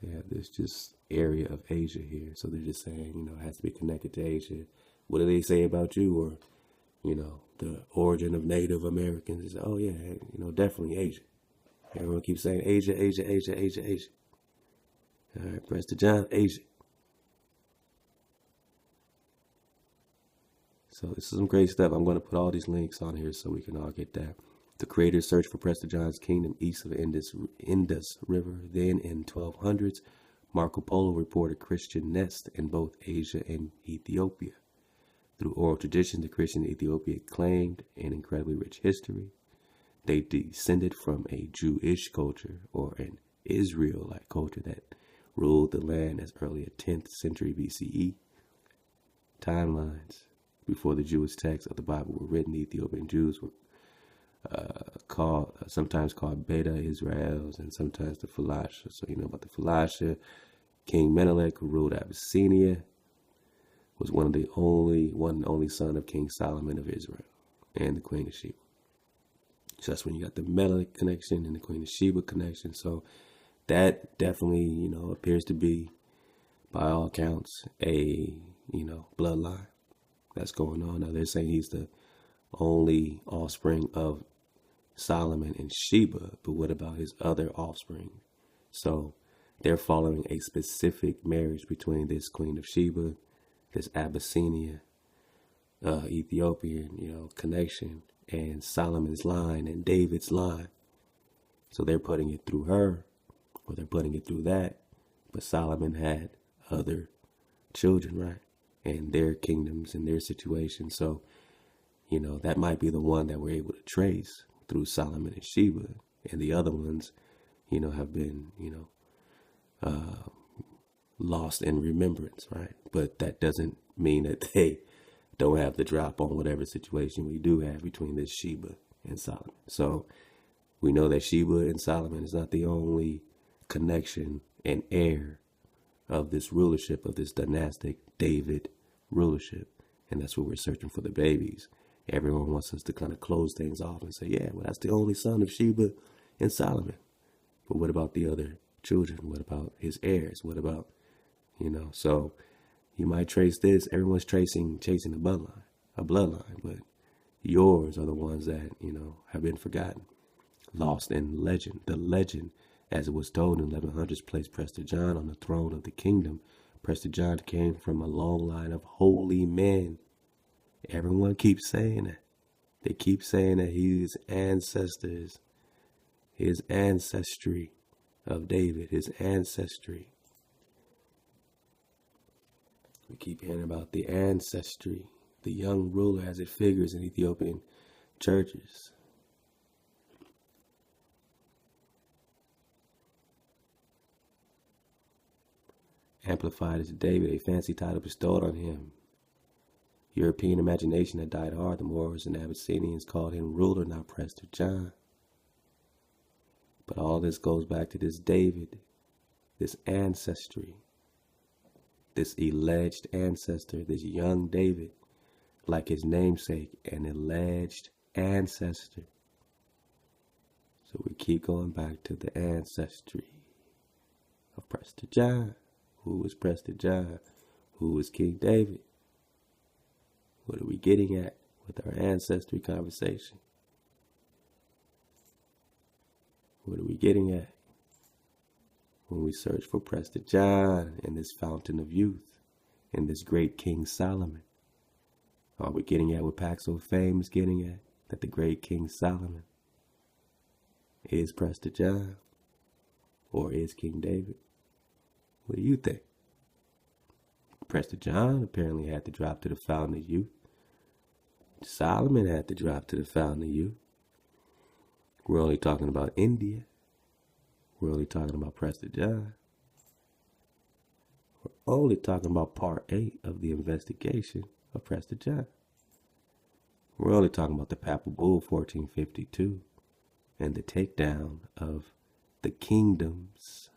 S1: They have this just area of Asia here. So they're just saying, you know, it has to be connected to Asia. What do they say about you? Or, you know, the origin of Native Americans is, oh yeah, you know, definitely Asia. Everyone keeps saying Asia, Asia, Asia, Asia, Asia. All right, Prester John, Asia. So this is some great stuff. I'm going to put all these links on here so we can all get that. The creators searched for Prester John's kingdom east of Indus River. Then in 1200s, Marco Polo reported Christian nests in both Asia and Ethiopia. Through oral tradition, the Christian Ethiopia claimed an incredibly rich history. They descended from a Jewish culture or an Israelite culture that ruled the land as early as 10th century BCE. Timelines before the Jewish texts of the Bible were written, the Ethiopian Jews were sometimes called Beta Israels, and sometimes the Falasha. So you know about the Falasha. King Menelik, who ruled Abyssinia, was one and only son of King Solomon of Israel and the Queen of Sheba. So that's when you got the Menelik connection and the Queen of Sheba connection. So that definitely, you know, appears to be, by all accounts, a, you know, bloodline that's going on. Now they're saying he's the only offspring of Solomon and Sheba, but what about his other offspring? So they're following a specific marriage between this Queen of Sheba, this Abyssinia, Ethiopian, you know, connection, and Solomon's line and David's line. So they're putting it through her, or they're putting it through that. But Solomon had other children, right? And their kingdoms and their situations. So, you know, that might be the one that we're able to trace through Solomon and Sheba. And the other ones, you know, have been, you know, lost in remembrance, right? But that doesn't mean that they don't have the drop on whatever situation we do have between this Sheba and Solomon. So We know that Sheba and Solomon is not the only connection and heir of this rulership, of this dynastic David rulership. And that's what we're searching for, the babies. Everyone wants us to kind of close things off and say, yeah, well, that's the only son of Sheba and Solomon. But what about the other children? What about his heirs? What about, so you might trace this. Everyone's chasing a bloodline, but yours are the ones that, have been forgotten, lost in legend. The legend, as it was told in 1100s, placed Prester John on the throne of the kingdom. Prester John came from a long line of holy men. Everyone keeps saying that. They keep saying that his ancestors, his ancestry of David, his ancestry. We keep hearing about the ancestry, the young ruler as it figures in Ethiopian churches. Amplified as David, a fancy title bestowed on him. European imagination had died hard. The Moors and Abyssinians called him ruler, not Prester John. But all this goes back to this David, this ancestry, this alleged ancestor, this young David, like his namesake, an alleged ancestor. So we keep going back to the ancestry of Prester John. Who was Prester John? Who was King David? What are we getting at with our ancestry conversation? What are we getting at when we search for Prester John in this fountain of youth, in this great King Solomon? Are we getting at what Paxo Fame is getting at? That the great King Solomon is Prester John or is King David? What do you think? Prester John apparently had to drop to the fountain of youth. Solomon had to drop to the fountain of youth. We're only talking about India. We're only talking about Prester John. We're only talking about part 8 of the investigation of Prester John. We're only talking about the Papal Bull 1452 and the takedown of the kingdoms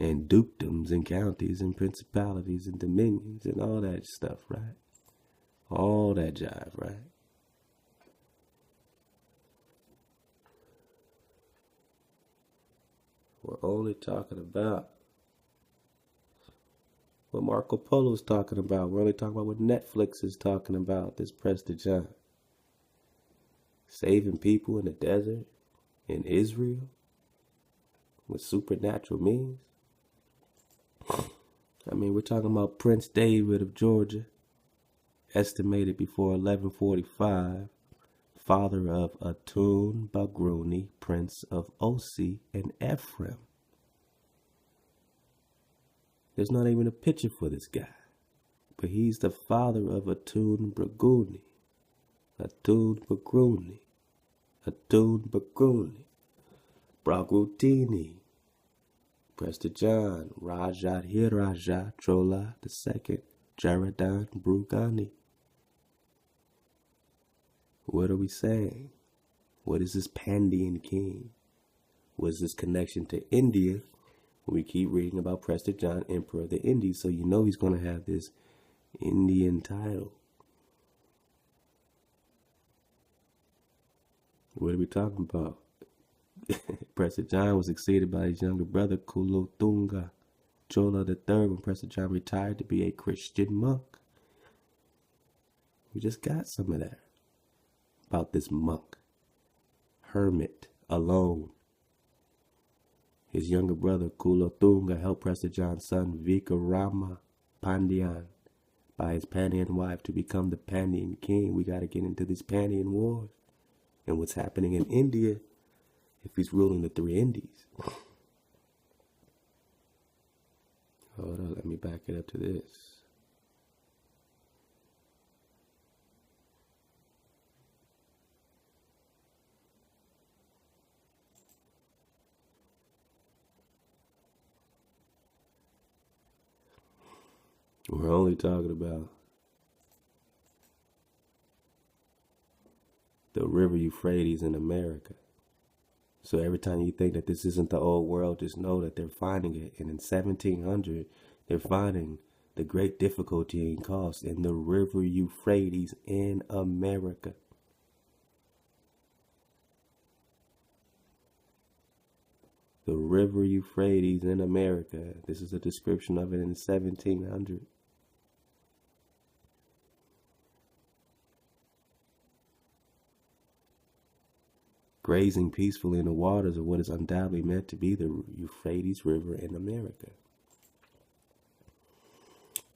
S1: and dukedoms and counties and principalities and dominions and all that stuff, right? All that jive, right? We're only talking about what Marco Polo's talking about. We're only talking about what Netflix is talking about, this Prester John. Saving people in the desert in Israel with supernatural means. I mean, we're talking about Prince David of Georgia, estimated before 1145, father of Atun Bagruni, Prince of Osi and Ephraim. There's not even a picture for this guy, but he's the father of Atun Bagruni. Atun Bagruni. Atun Bagruni. Bragrutini. Prester John, Raja Hiraja Chola II, Jaradan Brugani. What are we saying? What is this Pandian king? What is this connection to India? We keep reading about Prester John, Emperor of the Indies, so you know he's going to have this Indian title. What are we talking about? Prester John was succeeded by his younger brother Kulotunga Chola III when Prester John retired to be a Christian monk. We just got some of that about this monk, hermit, alone. His younger brother Kulotunga helped Prester John's son Vikarama Pandyan by his Pandyan wife to become the Pandyan king. We got to get into these Pandyan wars and what's happening in India if he's ruling the 3 Indies. Hold on, let me back it up to this. We're only talking about the river Euphrates in America. So every time you think that this isn't the old world, just know that they're finding it. And in 1700, they're finding the great difficulty and cost in the river Euphrates in America. The river Euphrates in America. This is a description of it in 1700. Grazing peacefully in the waters of what is undoubtedly meant to be the Euphrates River in America.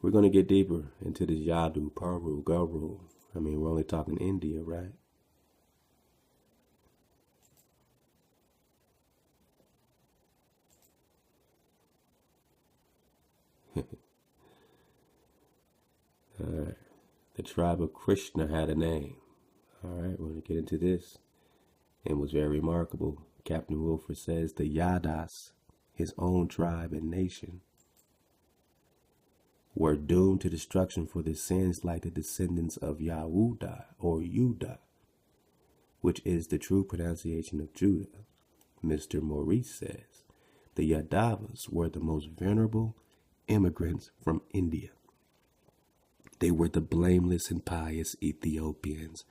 S1: We're going to get deeper into this Yadu, Peru, Guru. I mean, we're only talking India, right? Alright. The tribe of Krishna had a name. Alright, we're going to get into this. And was very remarkable. Captain Wilford says the Yadas, his own tribe and nation, were doomed to destruction for their sins like the descendants of Yahuda or Yuda, which is the true pronunciation of Judah. Mr. Maurice says the Yadavas were the most venerable immigrants from India. They were the blameless and pious Ethiopians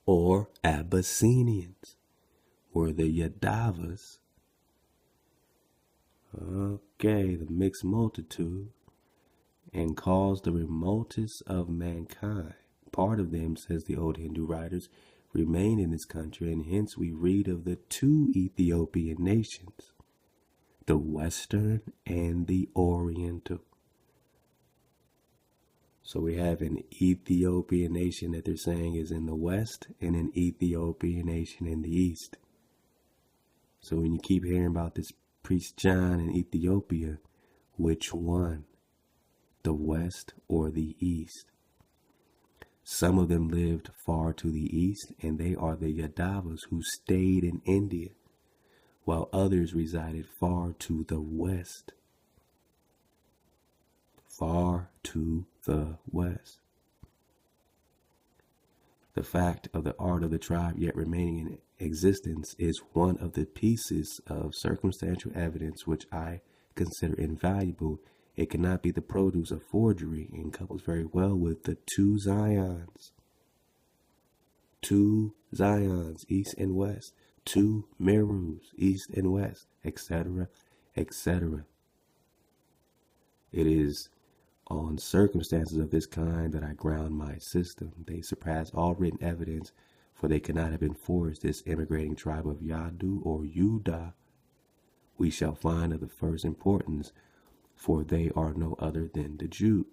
S1: or Abyssinians. Were the Yadavas. Okay, the mixed multitude, and caused the remotest of mankind. Part of them, says the old Hindu writers, remain in this country, and hence we read of the two Ethiopian nations, the Western and the Oriental. So we have an Ethiopian nation that they're saying is in the West, and an Ethiopian nation in the East. So when you keep hearing about this priest John in Ethiopia, which one? The West or the East? Some of them lived far to the east, and they are the Yadavas who stayed in India, while others resided far to the west. Far to the west. The fact of the art of the tribe yet remaining in existence is one of the pieces of circumstantial evidence which I consider invaluable. It cannot be the produce of forgery and couples very well with the two Zions. Two Zions, east and west. Two Merus, east and west, etc., etc. It is on circumstances of this kind that I ground my system. They surpass all written evidence, for they cannot have been forced. This immigrating tribe of Yadu or Yuda we shall find of the first importance, for they are no other than the Jews.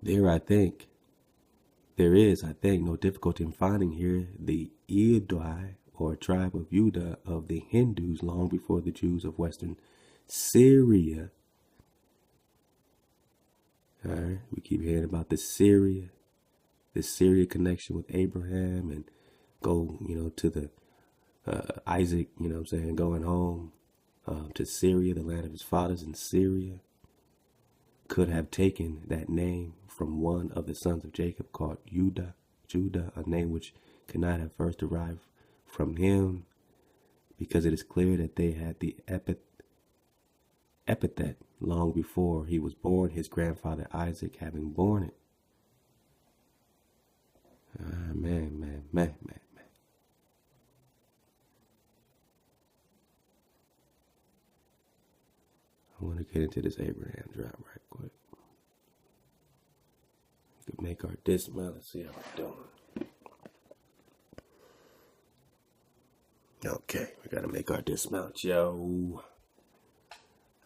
S1: There is, no difficulty in finding here the Eidai, or tribe of Judah, of the Hindus long before the Jews of Western Syria. All right, we keep hearing about the Syria connection with Abraham, and go, to the Isaac, going home to Syria, the land of his fathers in Syria. Could have taken that name from one of the sons of Jacob called Judah, a name which could not have first arrived from him, because it is clear that they had the epithet long before he was born, his grandfather Isaac having borne it. Man. I want to get into this Abraham drop right quick. We could make our dismount and see how we're doing. Okay, we got to make our dismount, yo.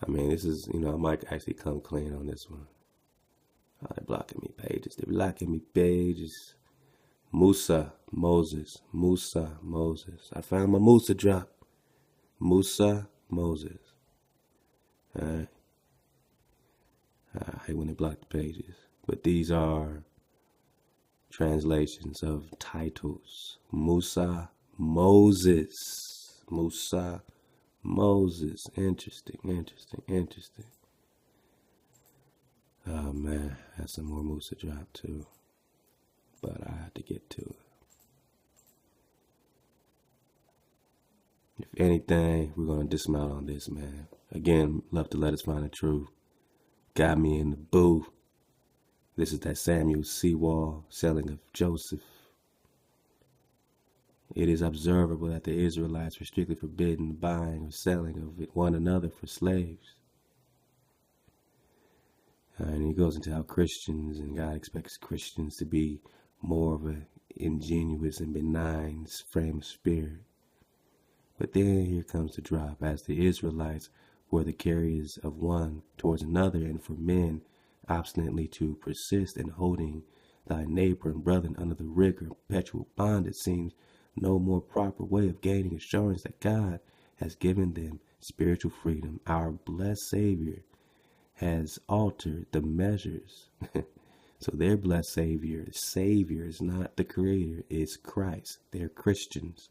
S1: I mean, this is, I might actually come clean on this one. Oh, they're blocking me pages. Musa, Moses. I found my Musa drop. Musa, Moses. Alright. I hate when they block the pages. But these are translations of titles. Musa, Moses. Interesting. Oh man, that's some more Musa drop too. got to get to it. If anything, we're going to dismount on this, man. Again, love to let us find the truth. Got me in the booth. This is that Samuel Sewall selling of Joseph. It is observable that the Israelites were strictly forbidden the buying or selling of one another for slaves. And he goes into how Christians, and God expects Christians to be more of an ingenuous and benign frame of spirit. But then here comes the drop, as the Israelites were the carriers of one towards another, and for men obstinately to persist in holding thy neighbor and brethren under the rigor of perpetual bond, it seems no more proper way of gaining assurance that God has given them spiritual freedom. Our blessed Savior has altered the measures. So their blessed Savior is not the Creator, it's Christ. They're Christians.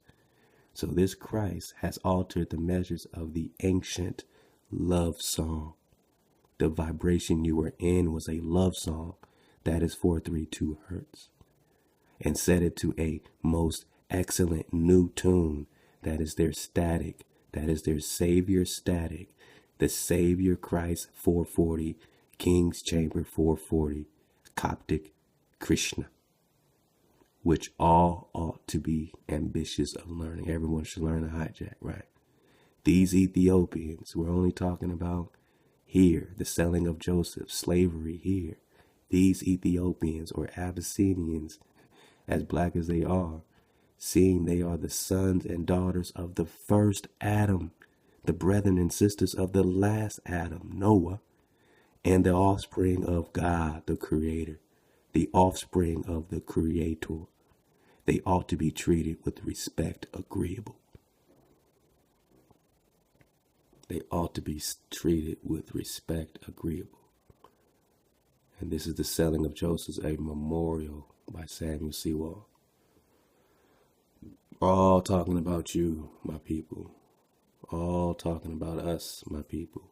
S1: So this Christ has altered the measures of the ancient love song. The vibration you were in was a love song, that is 432 hertz, and set it to a most excellent new tune, that is their static, that is their Savior static, the Savior Christ 440, King's Chamber 440, Coptic Krishna, which all ought to be ambitious of learning. Everyone should learn to hijack, right? These Ethiopians, we're only talking about here, the selling of Joseph, slavery here. These Ethiopians or Abyssinians, as black as they are, seeing they are the sons and daughters of the first Adam, the brethren and sisters of the last Adam, Noah, and the offspring of God, the Creator, the offspring of the Creator. They ought to be treated with respect agreeable. They ought to be treated with respect agreeable. And this is the selling of Joseph, a memorial by Samuel Sewall. All talking about you, my people. All talking about us, my people.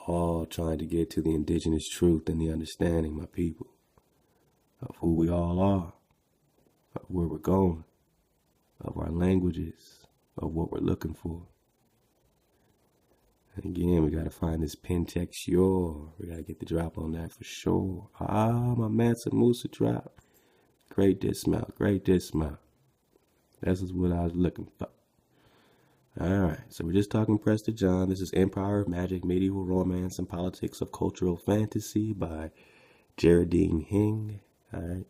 S1: All trying to get to the indigenous truth and the understanding, my people, of who we all are, of where we're going, of our languages, of what we're looking for. And again, we got to find this pentextual. We got to get the drop on that for sure. My Mansa Musa drop. Great dismount, great dismount. This is what I was looking for. Alright, so we're just talking Prester John. This is Empire of Magic, Medieval Romance, and Politics of Cultural Fantasy by Geraldine Hing. Alright.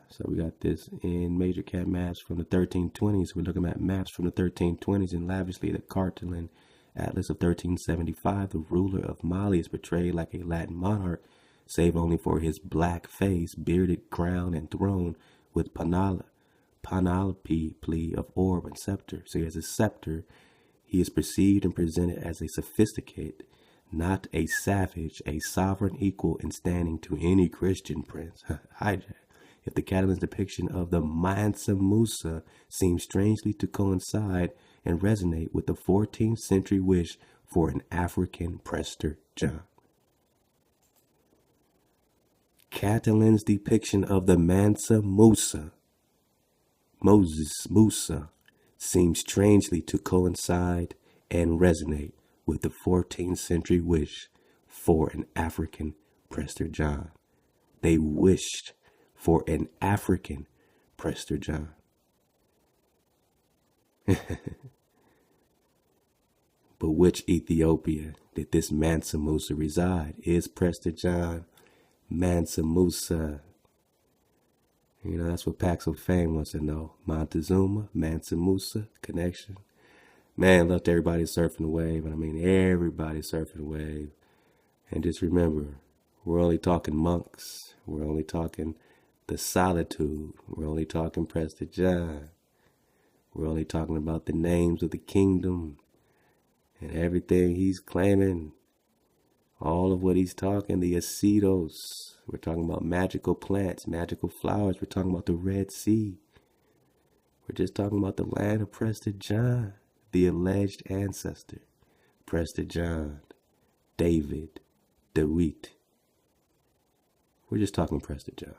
S1: So we got this in major cat maps from the 1320s. We're looking at maps from the 1320s, and lavishly the Cartulin Atlas of 1375. The ruler of Mali is portrayed like a Latin monarch, save only for his black face, bearded crown, and throne with panoply of orb and scepter. So he has a scepter. He is perceived and presented as a sophisticate, not a savage, a sovereign equal in standing to any Christian prince. Hijack. If the Catalan's depiction of the Mansa Musa seems strangely to coincide and resonate with the 14th century wish for an African Prester John. Catalan's depiction of the Mansa Musa, Musa, seems strangely to coincide and resonate with the 14th century wish for an African Prester John. They wished for an African Prester John. But which Ethiopia did this Mansa Musa reside? Is Prester John Mansa Musa? You know, that's what Packs of Fame wants to know. Montezuma, Mansa Musa, connection. Man, left everybody surfing the wave. And I mean, everybody surfing the wave. And just remember, we're only talking monks. We're only talking the solitude. We're only talking Prester John. We're only talking about the names of the kingdom and everything he's claiming. All of what he's talking, the acetos. We're talking about magical plants, magical flowers. We're talking about the Red Sea. We're just talking about the land of Prester John, the alleged ancestor. Prester John, David DeWitt. We're just talking Prester John.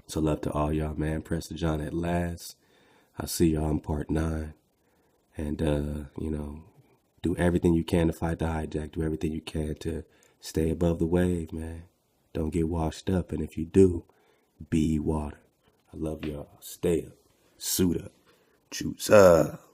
S1: So love to all y'all, man. Prester John at last. I'll see y'all in part 9. And, do everything you can to fight the hijack. Do everything you can to stay above the wave, man. Don't get washed up. And if you do, be water. I love y'all. Stay up. Suit up. Choose up.